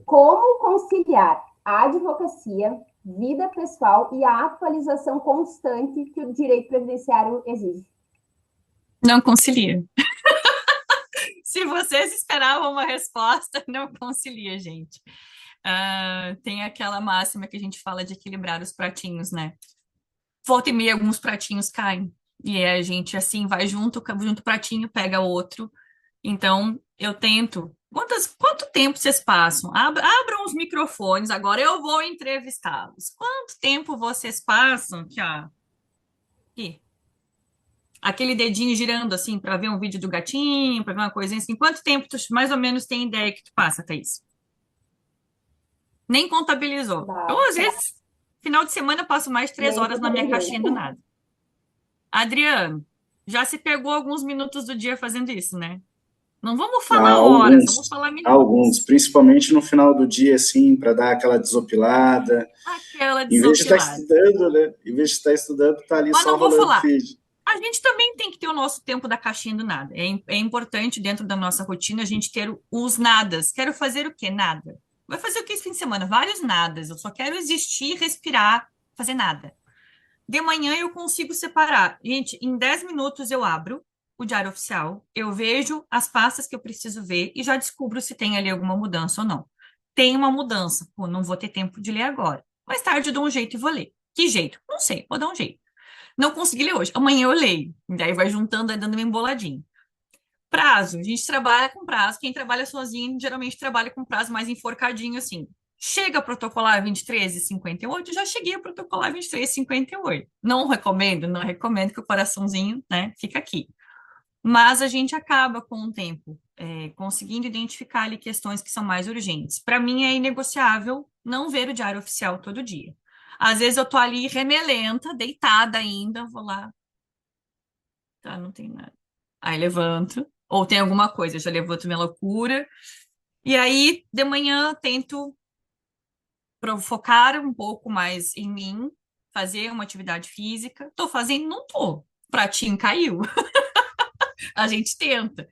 Como conciliar a advocacia, vida pessoal e a atualização constante que o direito previdenciário exige? Não concilia. Se vocês esperavam uma resposta, não concilia, gente. Tem aquela máxima que a gente fala de equilibrar os pratinhos, né? Volta e meia, alguns pratinhos caem. E a gente, assim, vai junto o pratinho, pega outro. Então, eu tento. Quanto tempo vocês passam? Abram os microfones, agora eu vou entrevistá-los. Quanto tempo vocês passam aqui, ó? Aqui. Aquele dedinho girando, assim, para ver um vídeo do gatinho, para ver uma coisinha assim. Quanto tempo tu mais ou menos tem ideia que tu passa, Thaís? Nem contabilizou. Eu, às vezes, final de semana, eu passo mais de 3 horas na minha caixinha do nada. Adriano, já se pegou alguns minutos do dia fazendo isso, né? Não vamos falar horas, vamos falar minutos. Alguns, principalmente no final do dia, assim, para dar aquela desopilada. Aquela Em vez de estar desopilada. estudando, né? Em vez de estar estudando, tá ali Mas só não vou rolando falar. feed. A gente também tem que ter o nosso tempo da caixinha do nada. É importante, dentro da nossa rotina, a gente ter os nadas. Quero fazer o quê? Nada. Vai fazer o que esse fim de semana? Vários nadas. Eu só quero existir, respirar, fazer nada. De manhã eu consigo separar. Gente, em 10 minutos eu abro o Diário Oficial, eu vejo as pastas que eu preciso ver e já descubro se tem ali alguma mudança ou não. Tem uma mudança. Pô, não vou ter tempo de ler agora. Mais tarde eu dou um jeito e vou ler. Que jeito? Não sei, vou dar um jeito. Não consegui ler hoje. Amanhã eu leio. Daí vai juntando, vai dando uma emboladinha. Prazo. A gente trabalha com prazo. Quem trabalha sozinho geralmente trabalha com prazo mais enforcadinho assim. Chega a protocolar 23h58, já cheguei a protocolar 23h58. Não recomendo que o coraçãozinho, né, fica aqui. Mas a gente acaba com o tempo conseguindo identificar ali questões que são mais urgentes. Para mim é inegociável não ver o Diário Oficial todo dia. Às vezes eu tô ali remelenta, deitada ainda, vou lá. Tá, não tem nada. Aí levanto, ou tem alguma coisa, eu já levanto minha loucura. E aí, de manhã, tento focar um pouco mais em mim, fazer uma atividade física. Tô fazendo, não tô. O pratinho caiu. A gente tenta.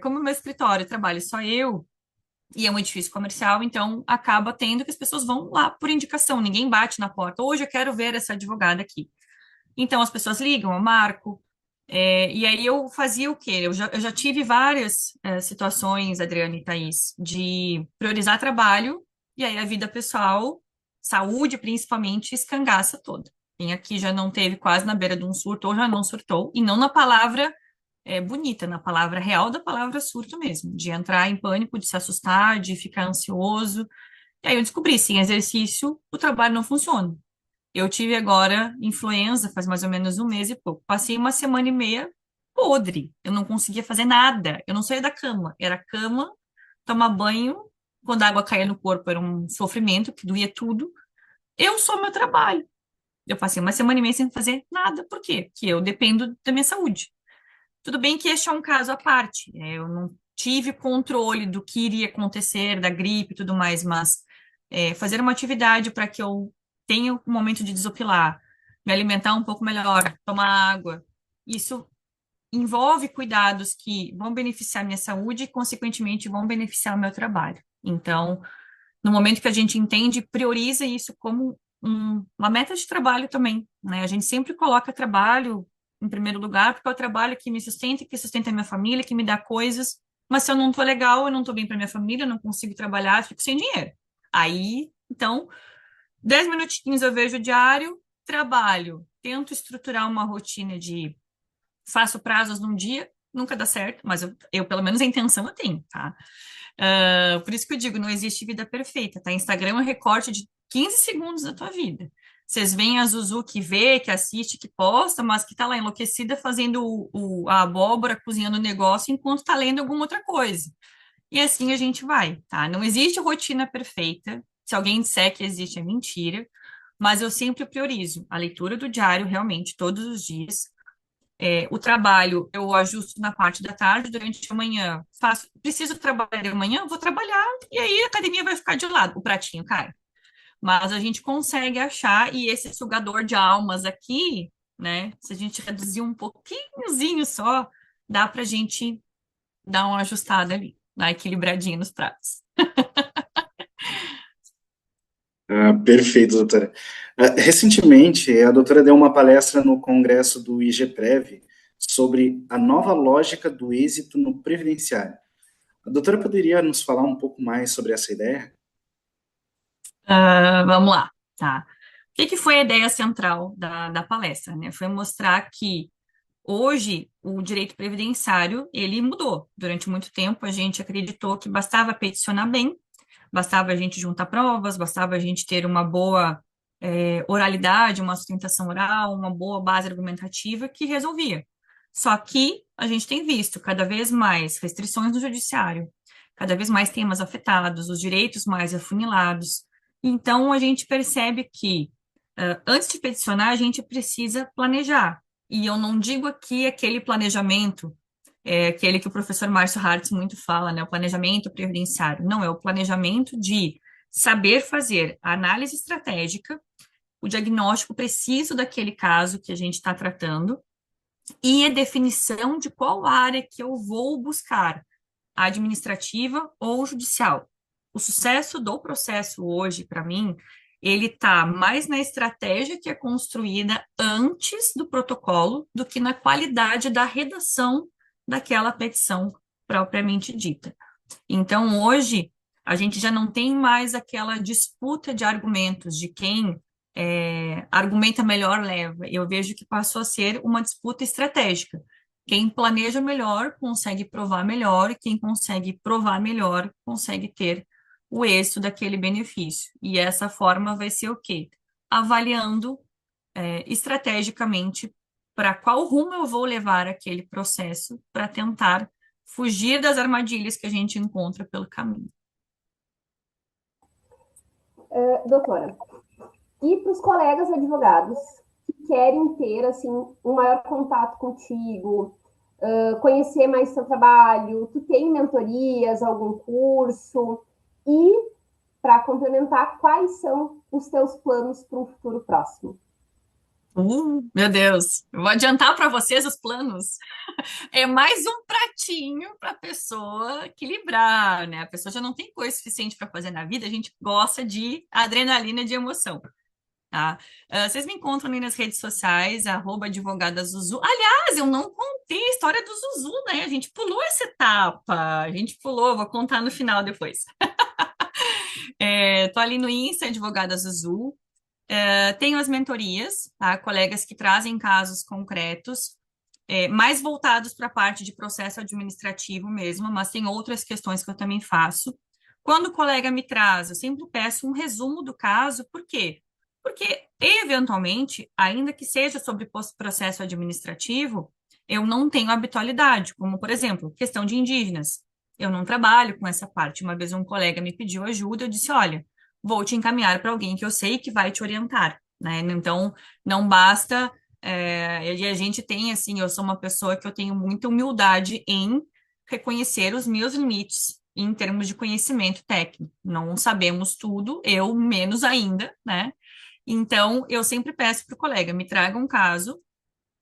Como meu escritório trabalha só eu, e é um edifício comercial, então acaba tendo que as pessoas vão lá por indicação, ninguém bate na porta. Hoje eu quero ver essa advogada aqui. Então as pessoas ligam, eu marco. E aí eu fazia o quê? Eu já tive várias situações, Adriana e Thaís, de priorizar trabalho, e aí a vida pessoal, saúde principalmente, escangaça toda. Quem aqui já não teve quase na beira de um surto, ou já não surtou, e não na palavra bonita, na palavra real da palavra surto mesmo, de entrar em pânico, de se assustar, de ficar ansioso. E aí eu descobri, sem exercício, o trabalho não funciona. Eu tive agora influenza, faz mais ou menos um mês e pouco. Passei uma semana e meia podre. Eu não conseguia fazer nada. Eu não saía da cama. Era cama, tomar banho. Quando a água caía no corpo era um sofrimento, que doía tudo. Eu sou meu trabalho. Eu passei uma semana e meia sem fazer nada. Por quê? Porque eu dependo da minha saúde. Tudo bem que este é um caso à parte. Eu não tive controle do que iria acontecer, da gripe e tudo mais, mas fazer uma atividade para que eu tenha um momento de desopilar, me alimentar um pouco melhor, tomar água, isso envolve cuidados que vão beneficiar a minha saúde e, consequentemente, vão beneficiar o meu trabalho. Então, no momento que a gente entende, prioriza isso como uma meta de trabalho também, né? A gente sempre coloca trabalho em primeiro lugar, porque é o trabalho que me sustenta, que sustenta a minha família, que me dá coisas, mas se eu não tô legal, eu não tô bem para minha família, eu não consigo trabalhar, eu fico sem dinheiro. Aí, então, 10 minutinhos eu vejo o diário, trabalho, tento estruturar uma rotina de faço prazos num dia, nunca dá certo, mas eu pelo menos a intenção eu tenho, tá? Por isso que eu digo, não existe vida perfeita, tá? Instagram é um recorte de 15 segundos da tua vida. Vocês veem a Zuzu que vê, que assiste, que posta, mas que tá lá enlouquecida fazendo a abóbora, cozinhando o negócio, enquanto tá lendo alguma outra coisa. E assim a gente vai, tá? Não existe rotina perfeita. Se alguém disser que existe, é mentira. Mas eu sempre priorizo a leitura do diário, realmente, todos os dias. O trabalho eu ajusto na parte da tarde, durante a manhã faço, preciso trabalhar de manhã, vou trabalhar, e aí a academia vai ficar de lado, o pratinho cai. Mas a gente consegue achar, e esse sugador de almas aqui, né, se a gente reduzir um pouquinhozinho só, dá pra gente dar uma ajustada ali, dar equilibradinho nos pratos. Perfeito, doutora. Recentemente, a doutora deu uma palestra no congresso do IGPREV sobre a nova lógica do êxito no previdenciário. A doutora poderia nos falar um pouco mais sobre essa ideia? Vamos lá, tá? O que que foi a ideia central da palestra, né? Foi mostrar que hoje, o direito previdenciário, ele mudou. Durante muito tempo, a gente acreditou que bastava peticionar bem, bastava a gente juntar provas, bastava a gente ter uma boa oralidade, uma sustentação oral, uma boa base argumentativa que resolvia. Só que a gente tem visto cada vez mais restrições no judiciário, cada vez mais temas afetados, os direitos mais afunilados. Então, a gente percebe que, antes de peticionar, a gente precisa planejar. E eu não digo aqui aquele planejamento, aquele que o professor Márcio Hartz muito fala, né, o planejamento previdenciário. Não, é o planejamento de saber fazer a análise estratégica, o diagnóstico preciso daquele caso que a gente está tratando e a definição de qual área que eu vou buscar, a administrativa ou judicial. O sucesso do processo hoje, para mim, ele está mais na estratégia que é construída antes do protocolo do que na qualidade da redação daquela petição propriamente dita. Então, hoje, a gente já não tem mais aquela disputa de argumentos de quem argumenta melhor leva. Eu vejo que passou a ser uma disputa estratégica. Quem planeja melhor consegue provar melhor, e quem consegue provar melhor consegue ter o êxito daquele benefício. E essa forma vai ser o quê? Avaliando estrategicamente para qual rumo eu vou levar aquele processo para tentar fugir das armadilhas que a gente encontra pelo caminho. Doutora, e para os colegas advogados que querem ter assim um maior contato contigo, conhecer mais seu trabalho, tu tem mentorias, algum curso? E, para complementar, quais são os teus planos para um futuro próximo? Meu Deus, eu vou adiantar para vocês os planos. É mais um pratinho para a pessoa equilibrar, né? A pessoa já não tem coisa suficiente para fazer na vida, a gente gosta de adrenalina, de emoção, tá? Vocês me encontram ali nas redes sociais, @advogada Zuzu. Aliás, eu não contei a história do Zuzu, né? A gente pulou essa etapa, a gente pulou, vou contar no final depois. Tô ali no Insta, advogada Zuzu. Tenho as mentorias, tá? Colegas que trazem casos concretos, mais voltados para a parte de processo administrativo mesmo, mas tem outras questões que eu também faço. Quando o colega me traz, eu sempre peço um resumo do caso, por quê? Porque, eventualmente, ainda que seja sobre processo administrativo, eu não tenho habitualidade, como, por exemplo, questão de indígenas. Eu não trabalho com essa parte. Uma vez um colega me pediu ajuda, eu disse, olha, vou te encaminhar para alguém que eu sei que vai te orientar, né? Então, não basta e a gente tem, assim, eu sou uma pessoa que eu tenho muita humildade em reconhecer os meus limites em termos de conhecimento técnico. Não sabemos tudo, eu menos ainda, né? Então, eu sempre peço para o colega, me traga um caso.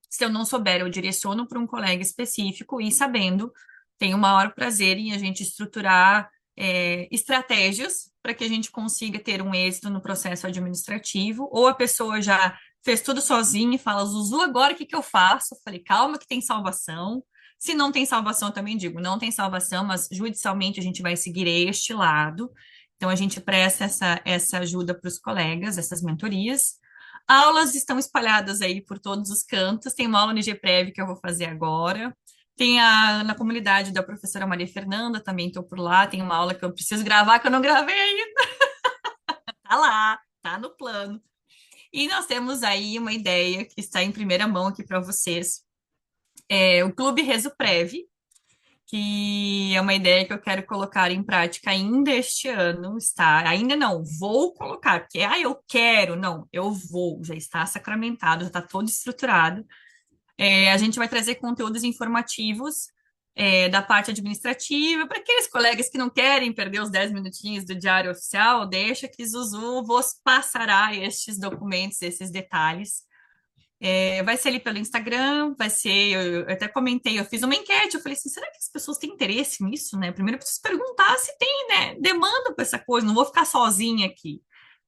Se eu não souber, eu direciono para um colega específico e sabendo, tenho o maior prazer em a gente estruturar estratégias para que a gente consiga ter um êxito no processo administrativo, ou a pessoa já fez tudo sozinha e fala, Zuzu, agora o que que eu faço? Eu falei, calma que tem salvação. Se não tem salvação, eu também digo, não tem salvação, mas judicialmente a gente vai seguir este lado. Então, a gente presta essa ajuda para os colegas, essas mentorias. Aulas estão espalhadas aí por todos os cantos. Tem uma aula no IGPrev que eu vou fazer agora. Tem na comunidade da professora Maria Fernanda, também estou por lá. Tem uma aula que eu preciso gravar, que eu não gravei ainda. Tá lá, tá no plano. E nós temos aí uma ideia que está em primeira mão aqui para vocês. É o Clube Resuprev, que é uma ideia que eu quero colocar em prática ainda este ano, está? Ainda não, vou colocar, porque, eu quero, não, eu vou, já está sacramentado, já está todo estruturado. A gente vai trazer conteúdos informativos da parte administrativa, para aqueles colegas que não querem perder os 10 minutinhos do Diário Oficial, deixa que Zuzu vos passará estes documentos, esses detalhes. Vai ser ali pelo Instagram, vai ser, eu até comentei, eu fiz uma enquete, eu falei assim, será que as pessoas têm interesse nisso, né? Primeiro eu preciso perguntar se tem, né, demanda para essa coisa, não vou ficar sozinha aqui.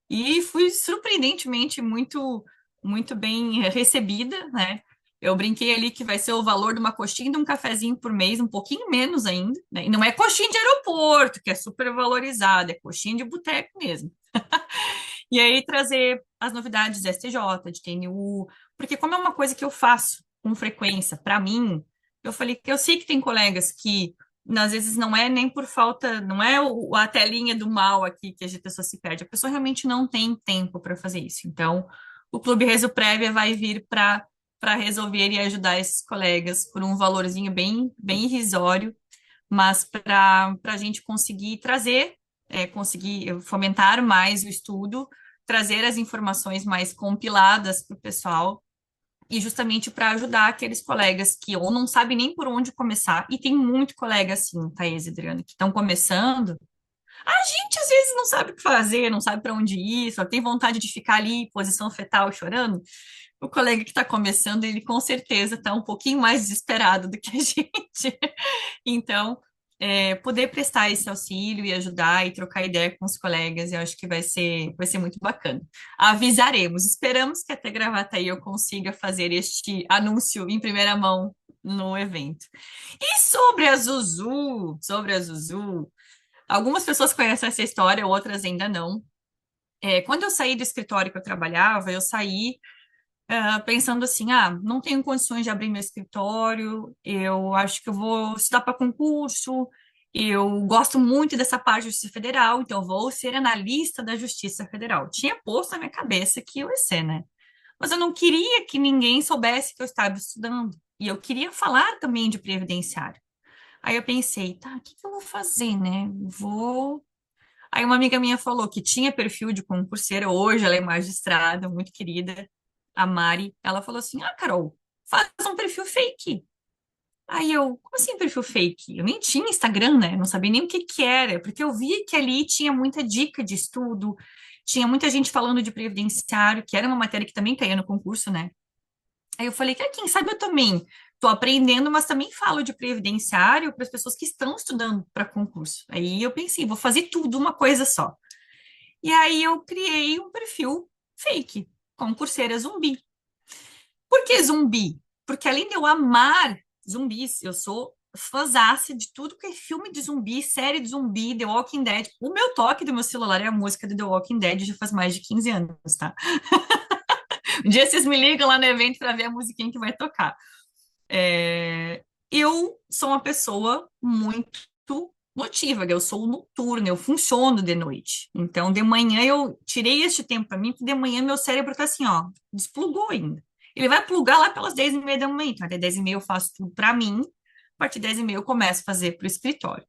E fui surpreendentemente muito bem recebida, né? Eu brinquei ali que vai ser o valor de uma coxinha e de um cafezinho por mês, um pouquinho menos ainda, né? E não é coxinha de aeroporto, que é super valorizada, é coxinha de boteco mesmo. E aí trazer as novidades de STJ, de TNU, porque como é uma coisa que eu faço com frequência, para mim, eu falei que eu sei que tem colegas que às vezes não é nem por falta, não é a telinha do mal aqui que a pessoa se perde, a pessoa realmente não tem tempo para fazer isso. Então, o Clube Reso Prévia vai vir para resolver e ajudar esses colegas por um valorzinho bem irrisório, mas para a gente conseguir trazer, conseguir fomentar mais o estudo, trazer as informações mais compiladas para o pessoal, e justamente para ajudar aqueles colegas que ou não sabem nem por onde começar, e tem muito colega assim, Thaís e Adriana, que estão começando. A gente às vezes não sabe o que fazer, não sabe para onde ir, só tem vontade de ficar ali em posição fetal chorando. O colega que está começando, ele com certeza está um pouquinho mais desesperado do que a gente. Então, poder prestar esse auxílio e ajudar e trocar ideia com os colegas, eu acho que vai ser muito bacana. Avisaremos, esperamos que até Gravataí eu consiga fazer este anúncio em primeira mão no evento. E sobre a Zuzu, algumas pessoas conhecem essa história, outras ainda não. Quando eu saí do escritório que eu trabalhava, eu saí pensando assim, não tenho condições de abrir meu escritório, eu acho que eu vou estudar para concurso, eu gosto muito dessa parte de Justiça Federal, então eu vou ser analista da Justiça Federal. Tinha posto na minha cabeça que eu ia ser, né? Mas eu não queria que ninguém soubesse que eu estava estudando, e eu queria falar também de previdenciário. Aí eu pensei, tá, o que que eu vou fazer, né? Vou. Aí uma amiga minha falou que tinha perfil de concurseira, hoje ela é magistrada, muito querida, a Mari. Ela falou assim: Carol, faz um perfil fake. Aí eu, como assim perfil fake? Eu nem tinha Instagram, né? Não sabia nem o que que era, porque eu vi que ali tinha muita dica de estudo, tinha muita gente falando de previdenciário, que era uma matéria que também caía no concurso, né? Aí eu falei, quem sabe eu também estou aprendendo, mas também falo de previdenciário para as pessoas que estão estudando para concurso. Aí eu pensei, vou fazer tudo uma coisa só. E aí eu criei um perfil fake, concurseira zumbi. Por que zumbi? Porque além de eu amar zumbis, eu sou fãzaça de tudo que é filme de zumbi, série de zumbi, The Walking Dead. O meu toque do meu celular é a música do The Walking Dead, já faz mais de 15 anos, tá? Um dia vocês me ligam lá no evento para ver a musiquinha que vai tocar. Eu sou uma pessoa muito notívaga, eu sou noturna, eu funciono de noite. Então, de manhã eu tirei este tempo para mim, porque de manhã meu cérebro tá assim, ó, desplugou ainda. Ele vai plugar lá pelas 10h30 da manhã, então até 10h30 eu faço tudo para mim, a partir de 10h30 eu começo a fazer para o escritório.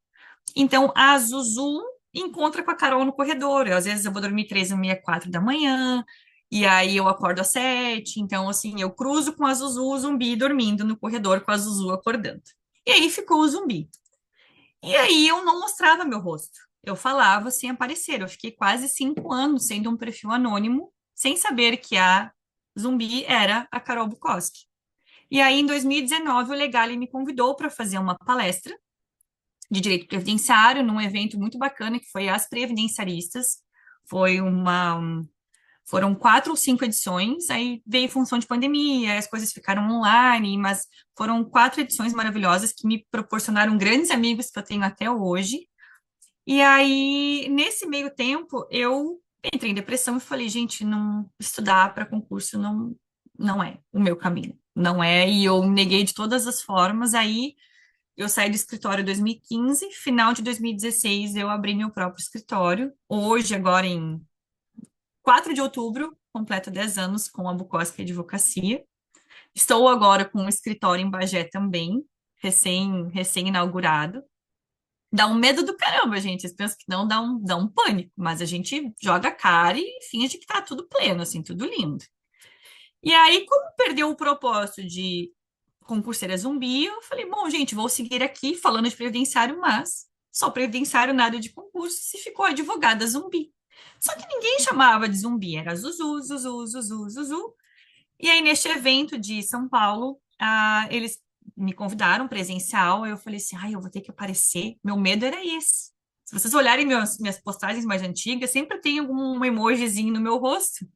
Então, a Zuzu encontra com a Carol no corredor, às vezes eu vou dormir 3h30, 4 da manhã, e aí eu acordo às 7, então assim, eu cruzo com a Zuzu, o zumbi dormindo no corredor com a Zuzu acordando. E aí ficou o zumbi. E aí eu não mostrava meu rosto. Eu falava sem aparecer. Eu fiquei quase 5 anos sendo um perfil anônimo, sem saber que a zumbi era a Carol Bukowski. E aí, em 2019, o Legale me convidou para fazer uma palestra de direito previdenciário num evento muito bacana que foi As Previdenciaristas. Foram 4 ou 5 edições, aí veio função de pandemia, as coisas ficaram online, mas foram 4 edições maravilhosas que me proporcionaram grandes amigos que eu tenho até hoje. E aí, nesse meio tempo, eu entrei em depressão e falei, gente, não estudar para concurso não é o meu caminho. Não é, e eu neguei de todas as formas. Aí eu saí do escritório em 2015, final de 2016 eu abri meu próprio escritório. Hoje, agora em 4 de outubro, completo 10 anos com a Bukowski Advocacia. Estou agora com um escritório em Bagé também, recém-inaugurado. Dá um medo do caramba, gente. Vocês pensam que não dá um pânico, mas a gente joga a cara e finge que tá tudo pleno, assim, tudo lindo. E aí, como perdeu o propósito de concurseira zumbi, eu falei, bom, gente, vou seguir aqui falando de previdenciário, mas só previdenciário, nada de concurso, se ficou advogada zumbi. Só que ninguém chamava de zumbi, era Zuzu, Zuzu, Zuzu, Zuzu. E aí, neste evento de São Paulo, eles me convidaram presencial, eu falei assim, ai, eu vou ter que aparecer. Meu medo era esse. Se vocês olharem minhas postagens mais antigas, sempre tem algum emojizinho no meu rosto.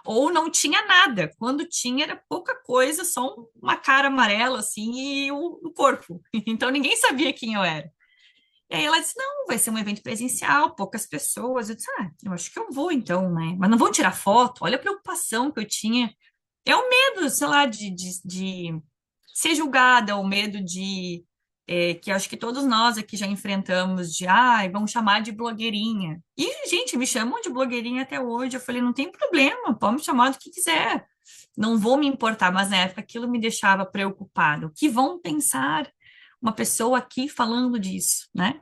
Ou não tinha nada. Quando tinha, era pouca coisa, só uma cara amarela, assim, e o corpo. Então, ninguém sabia quem eu era. E aí ela disse, não, vai ser um evento presencial, poucas pessoas. Eu disse, eu acho que eu vou então, né? Mas não vão tirar foto. Olha a preocupação que eu tinha. É o medo, sei lá, de ser julgada, o medo que acho que todos nós aqui já enfrentamos, vão chamar de blogueirinha. E, gente, me chamam de blogueirinha até hoje. Eu falei, não tem problema, pode me chamar do que quiser. Não vou me importar, mas na época aquilo me deixava preocupada. O que vão pensar uma pessoa aqui falando disso, né?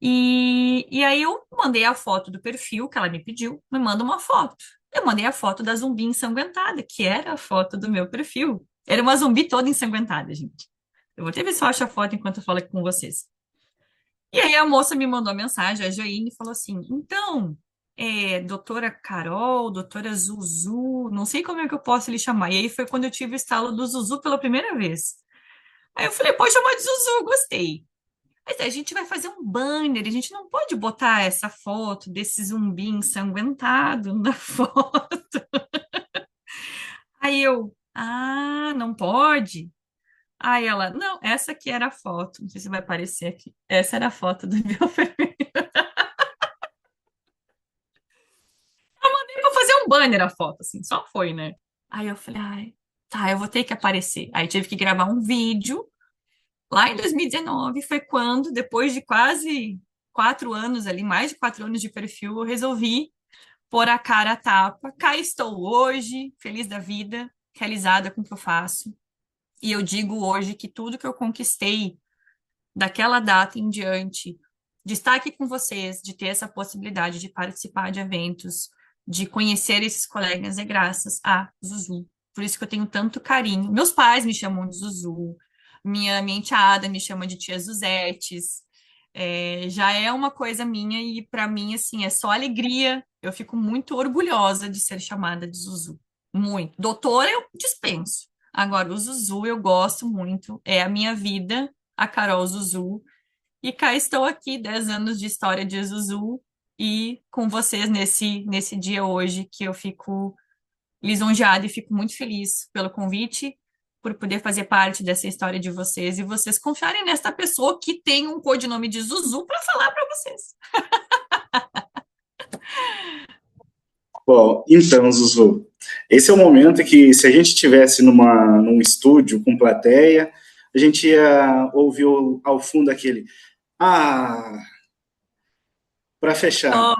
E aí eu mandei a foto do perfil que ela me pediu, me manda uma foto. Eu mandei a foto da zumbi ensanguentada, que era a foto do meu perfil. Era uma zumbi toda ensanguentada, gente. Eu vou até ver se eu acho a foto enquanto eu falo aqui com vocês. E aí a moça me mandou a mensagem, a Jaine, e falou assim: então, doutora Carol, doutora Zuzu, não sei como é que eu posso lhe chamar. E aí foi quando eu tive o estalo do Zuzu pela primeira vez. Aí eu falei: pode chamar de Zuzu, gostei. Mas a gente vai fazer um banner, a gente não pode botar essa foto desse zumbi ensanguentado na foto. Aí eu, não pode? Aí ela, não, essa aqui era a foto, não sei se vai aparecer aqui. Essa era a foto do meu perfil. Eu mandei pra fazer um banner a foto, assim, só foi, né? Aí eu falei, tá, eu vou ter que aparecer. Aí tive que gravar um vídeo. Lá em 2019 foi quando, depois de quase 4 anos ali, mais de 4 anos de perfil, eu resolvi pôr a cara a tapa. Cá estou hoje, feliz da vida, realizada com o que eu faço. E eu digo hoje que tudo que eu conquistei daquela data em diante, de estar aqui com vocês, de ter essa possibilidade de participar de eventos, de conhecer esses colegas, é graças a Zuzu. Por isso que eu tenho tanto carinho. Meus pais me chamam de Zuzu, minha enteada me chama de tia Zuzetes. Já é uma coisa minha e para mim assim é só alegria. Eu fico muito orgulhosa de ser chamada de Zuzu. Muito. Doutora eu dispenso. Agora o Zuzu eu gosto muito. É a minha vida, a Carol Zuzu. E cá estou aqui, 10 anos de história de Zuzu e com vocês nesse dia hoje que eu fico lisonjeada e fico muito feliz pelo convite, por poder fazer parte dessa história de vocês e vocês confiarem nesta pessoa que tem um codinome de Zuzu para falar para vocês. Bom, então, Zuzu, esse é o momento que, se a gente estivesse num estúdio com plateia, a gente ia ouvir ao fundo aquele para fechar. Oh,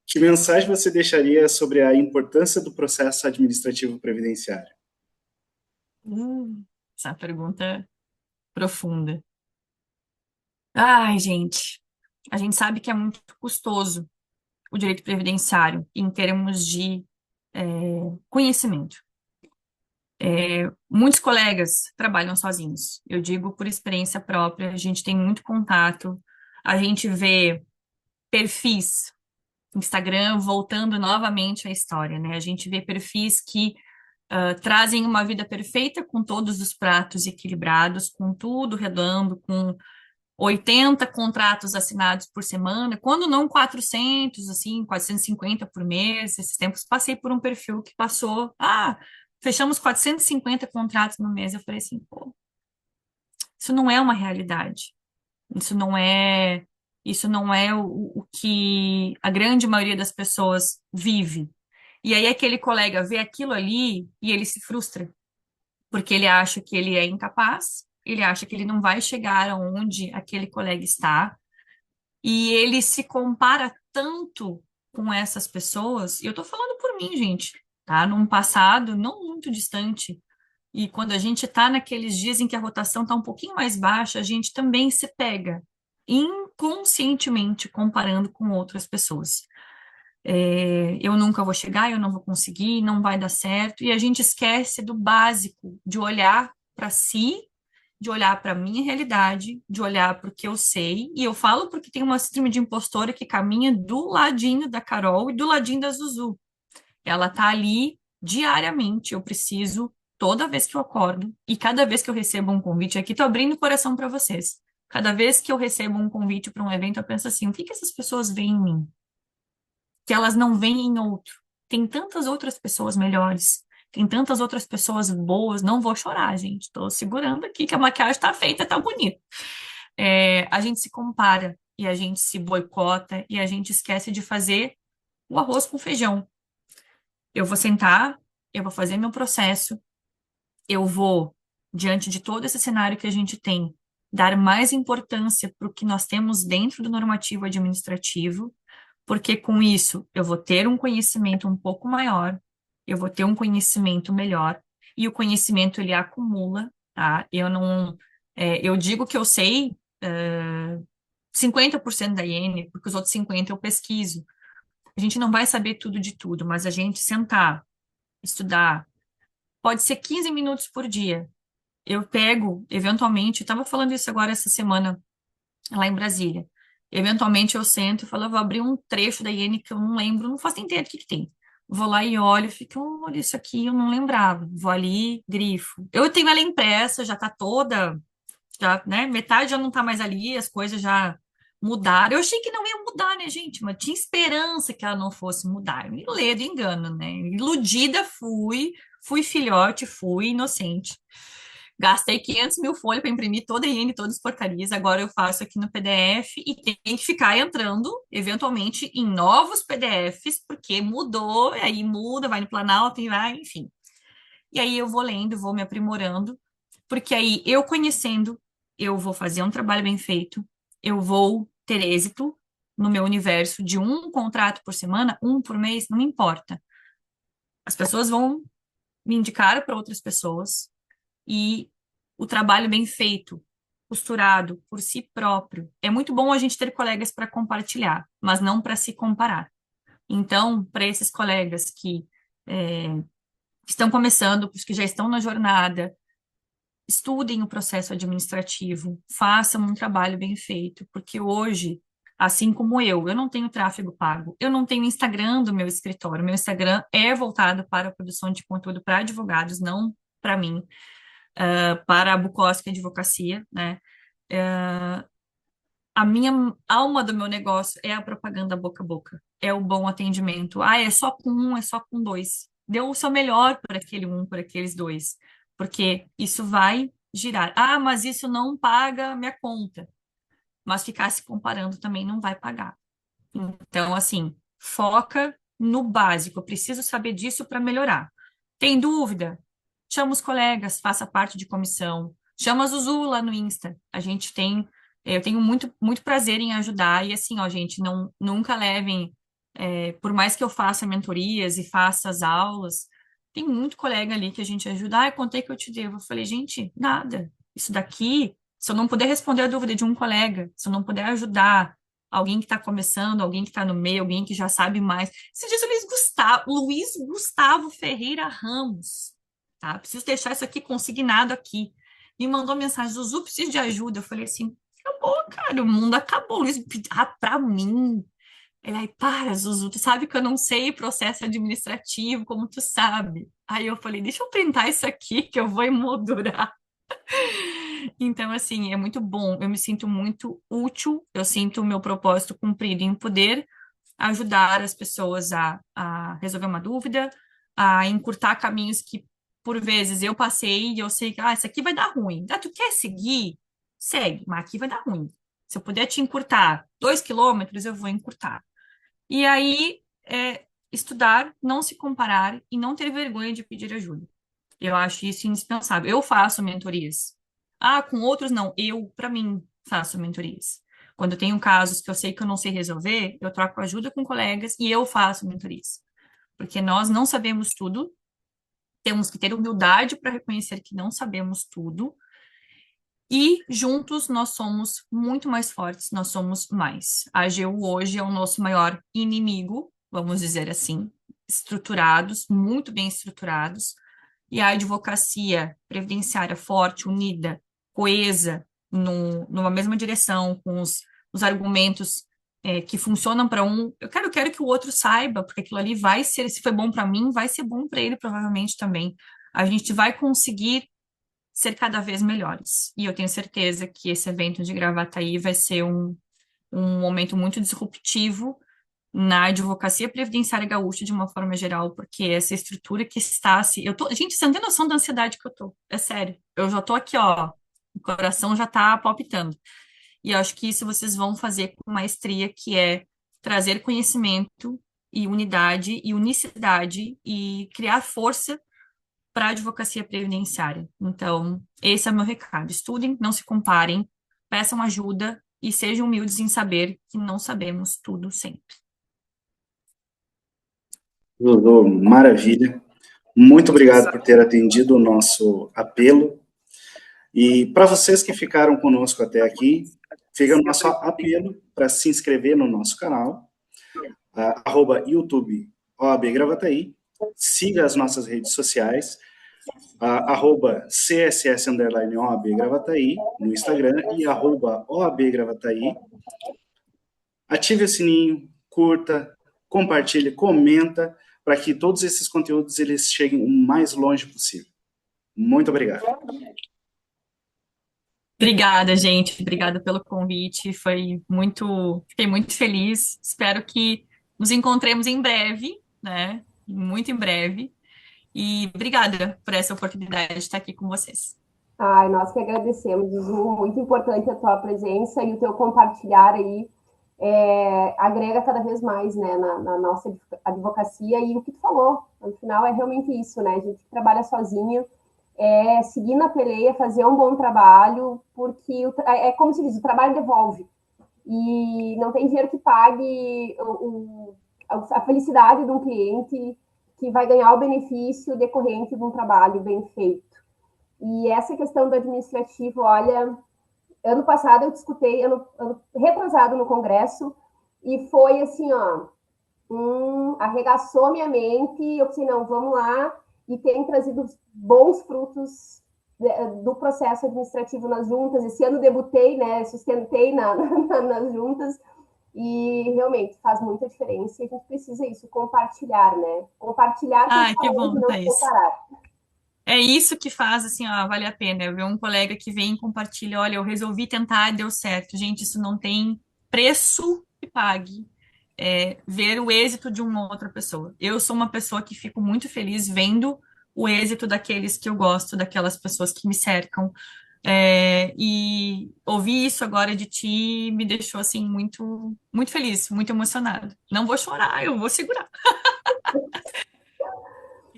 Que mensagem você deixaria sobre a importância do processo administrativo previdenciário? essa pergunta profunda. Ai, gente, a gente sabe que é muito custoso o direito previdenciário em termos de conhecimento. Muitos colegas trabalham sozinhos. Eu digo por experiência própria, a gente tem muito contato, a gente vê perfis, Instagram voltando novamente à história, né? A gente vê perfis que trazem uma vida perfeita com todos os pratos equilibrados, com tudo redondo, com 80 contratos assinados por semana, quando não 400, assim, 450 por mês. Esses tempos passei por um perfil que passou, fechamos 450 contratos no mês. Eu falei assim, pô, isso não é uma realidade. Isso não é Isso não é o que a grande maioria das pessoas vive. E aí aquele colega vê aquilo ali e ele se frustra, porque ele acha que ele é incapaz, ele acha que ele não vai chegar aonde aquele colega está, e ele se compara tanto com essas pessoas, e eu tô falando por mim, gente, tá? Num passado não muito distante, e quando a gente tá naqueles dias em que a rotação tá um pouquinho mais baixa, a gente também se pega inconscientemente comparando com outras pessoas. Eu nunca vou chegar, eu não vou conseguir, não vai dar certo, e a gente esquece do básico, de olhar para si, de olhar para a minha realidade, de olhar para o que eu sei, e eu falo porque tem uma síndrome de impostora que caminha do ladinho da Carol e do ladinho da Zuzu. Ela tá ali diariamente, eu preciso, toda vez que eu acordo, e cada vez que eu recebo um convite, aqui tô abrindo o coração para vocês. Cada vez que eu recebo um convite para um evento, eu penso assim, o que que essas pessoas veem em mim? Que elas não veem em outro. Tem tantas outras pessoas melhores, tem tantas outras pessoas boas. Não vou chorar, gente. Estou segurando aqui que a maquiagem está feita, tá bonita. A gente se compara e a gente se boicota e a gente esquece de fazer o arroz com feijão. Eu vou sentar, eu vou fazer meu processo, eu vou, diante de todo esse cenário que a gente tem, dar mais importância para o que nós temos dentro do normativo administrativo, porque com isso eu vou ter um conhecimento um pouco maior, eu vou ter um conhecimento melhor, e o conhecimento ele acumula, tá? Eu não, eu digo que eu sei 50% da IN, porque os outros 50% eu pesquiso. A gente não vai saber tudo de tudo, mas a gente sentar, estudar, pode ser 15 minutos por dia. Eu pego, eventualmente, estava falando isso agora essa semana, lá em Brasília. Eventualmente eu sento e falo, eu vou abrir um trecho da IN que eu não lembro, não faço nem ideia do que tem. Vou lá e olho, fico, olha, isso aqui eu não lembrava. Vou ali, grifo. Eu tenho ela impressa, já tá toda, já, né? Metade já não tá mais ali, as coisas já mudaram. Eu achei que não ia mudar, né, gente? Mas tinha esperança que ela não fosse mudar. Eu me ledo, engano, né? Iludida fui filhote, fui inocente. Gastei 500 mil folhas para imprimir toda a IN, todas as porcarias. Agora eu faço aqui no PDF e tem que ficar entrando, eventualmente, em novos PDFs, porque mudou, aí muda, vai no Planalto e vai, enfim. E aí eu vou lendo, vou me aprimorando, porque aí eu conhecendo, eu vou fazer um trabalho bem feito, eu vou ter êxito no meu universo de um contrato por semana, um por mês, não importa. As pessoas vão me indicar para outras pessoas, e o trabalho bem feito, costurado por si próprio. É muito bom a gente ter colegas para compartilhar, mas não para se comparar. Então, para esses colegas que estão começando, os que já estão na jornada, estudem o processo administrativo, façam um trabalho bem feito, porque hoje, assim como eu não tenho tráfego pago, eu não tenho Instagram do meu escritório, meu Instagram é voltado para a produção de conteúdo para advogados, não para mim, para a Bukowski Advocacia, né? A minha alma do meu negócio é a propaganda boca a boca, é o bom atendimento. Ah, é só com um, é só com dois. Dê o seu melhor para aquele um, para aqueles dois, porque isso vai girar. Ah, mas isso não paga minha conta. Mas ficar se comparando também não vai pagar. Então, assim, foca no básico. Eu preciso saber disso para melhorar. Tem dúvida? Chama os colegas, faça parte de comissão. Chama a Zuzu lá no Insta. Eu tenho muito, muito prazer em ajudar. E assim, ó, gente, não, nunca levem, por mais que eu faça mentorias e faça as aulas, tem muito colega ali que a gente ajuda. Ah, quanto é que eu te devo? Eu falei, gente, nada. Isso daqui, se eu não puder responder a dúvida de um colega, se eu não puder ajudar alguém que está começando, alguém que está no meio, alguém que já sabe mais. Esses dias o Luiz Gustavo Ferreira Ramos, tá? Preciso deixar isso aqui consignado aqui. Me mandou mensagem, Zuzu, preciso de ajuda. Eu falei assim, acabou, cara, o mundo acabou. Luiz, pra mim. Ele aí, para, Zuzu, tu sabe que eu não sei processo administrativo, como tu sabe. Aí eu falei, deixa eu printar isso aqui que eu vou emoldurar. Então, assim, é muito bom. Eu me sinto muito útil, eu sinto o meu propósito cumprido em poder ajudar as pessoas a resolver uma dúvida, a encurtar caminhos que, por vezes, eu passei e eu sei que, isso aqui vai dar ruim. Ah, tu quer seguir? Segue, mas aqui vai dar ruim. Se eu puder te encurtar 2 quilômetros, eu vou encurtar. E aí, estudar, não se comparar e não ter vergonha de pedir ajuda. Eu acho isso indispensável. Eu faço mentorias. Ah, com outros não. Eu, para mim, faço mentorias. Quando eu tenho casos que eu sei que eu não sei resolver, eu troco ajuda com colegas e eu faço mentorias. Porque nós não sabemos tudo, temos que ter humildade para reconhecer que não sabemos tudo, e juntos nós somos muito mais fortes, nós somos mais. A AGU hoje é o nosso maior inimigo, vamos dizer assim, estruturados, muito bem estruturados, e a advocacia previdenciária forte, unida, coesa, numa mesma direção, com os argumentos que funcionam para um. Eu quero que o outro saiba, porque aquilo ali vai ser, se foi bom para mim, vai ser bom para ele provavelmente também. A gente vai conseguir ser cada vez melhores. E eu tenho certeza que esse evento de Gravataí vai ser um momento muito disruptivo na advocacia previdenciária gaúcha de uma forma geral, porque essa estrutura que está se. Gente, você não tem noção da ansiedade que eu tô. É sério. Eu já tô aqui, ó. O coração já tá palpitando. E eu acho que isso vocês vão fazer com maestria, que é trazer conhecimento e unidade e unicidade e criar força para a advocacia previdenciária. Então, esse é o meu recado. Estudem, não se comparem, peçam ajuda e sejam humildes em saber que não sabemos tudo sempre. Lulu, maravilha. Muito obrigado por ter atendido o nosso apelo. E para vocês que ficaram conosco até aqui, fica o nosso apelo para se inscrever no nosso canal, @YouTube OAB Gravataí, siga as nossas redes sociais, @CSS_OAB Gravataí no Instagram e @OAB Gravataí. Ative o sininho, curta, compartilhe, comenta, para que todos esses conteúdos eles cheguem o mais longe possível. Muito obrigado. Obrigada, gente. Obrigada pelo convite. Fiquei muito feliz. Espero que nos encontremos em breve, né? Muito em breve. E obrigada por essa oportunidade de estar aqui com vocês. Ai, nós que agradecemos, Ju, muito importante a tua presença e o teu compartilhar aí, agrega cada vez mais, né, na nossa advocacia, e o que tu falou, no final é realmente isso, né, a gente que trabalha sozinho, seguir na peleia, fazer um bom trabalho, porque como se diz, o trabalho devolve, e não tem dinheiro que pague a felicidade de um cliente que vai ganhar o benefício decorrente de um trabalho bem feito. E essa questão do administrativo, olha, ano passado eu discutei, ano retrasado no Congresso, e foi assim, ó, arregaçou minha mente, eu pensei, não, vamos lá, e tem trazido bons frutos do processo administrativo nas juntas. Esse ano debutei, né, sustentei nas juntas, e realmente faz muita diferença, e a gente precisa isso, compartilhar, né? Compartilhar Ai, que com bom, e não Thaís. separar. É isso que faz, assim, ó, vale a pena. Eu ver um colega que vem e compartilha, olha, eu resolvi tentar e deu certo. Gente, isso não tem preço que pague. Ver o êxito de uma outra pessoa. Eu sou uma pessoa que fico muito feliz vendo o êxito daqueles que eu gosto, daquelas pessoas que me cercam. E ouvir isso agora de ti me deixou, assim, muito, muito feliz, muito emocionada. Não vou chorar, eu vou segurar.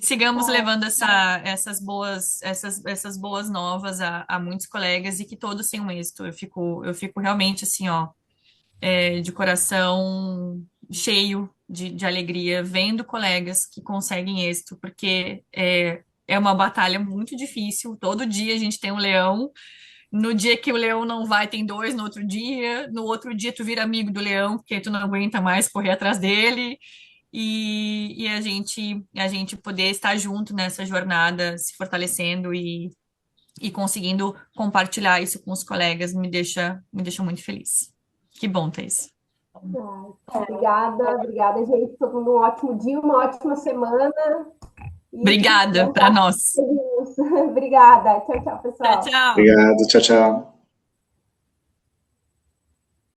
Sigamos levando essas boas novas a muitos colegas e que todos tenham êxito. Eu fico realmente assim, ó, de coração cheio de alegria, vendo colegas que conseguem êxito, porque é uma batalha muito difícil. Todo dia a gente tem um leão. No dia que o leão não vai, tem dois no outro dia. No outro dia, tu vira amigo do leão, porque tu não aguenta mais correr atrás dele. E a gente poder estar junto nessa jornada, se fortalecendo e conseguindo compartilhar isso com os colegas me deixa muito feliz. Que bom, Thaís. Obrigada, gente. Todo mundo um ótimo dia, uma ótima semana. Obrigada para nós. Obrigada. Tchau, tchau, pessoal. Tchau, tchau. Obrigado, tchau, tchau.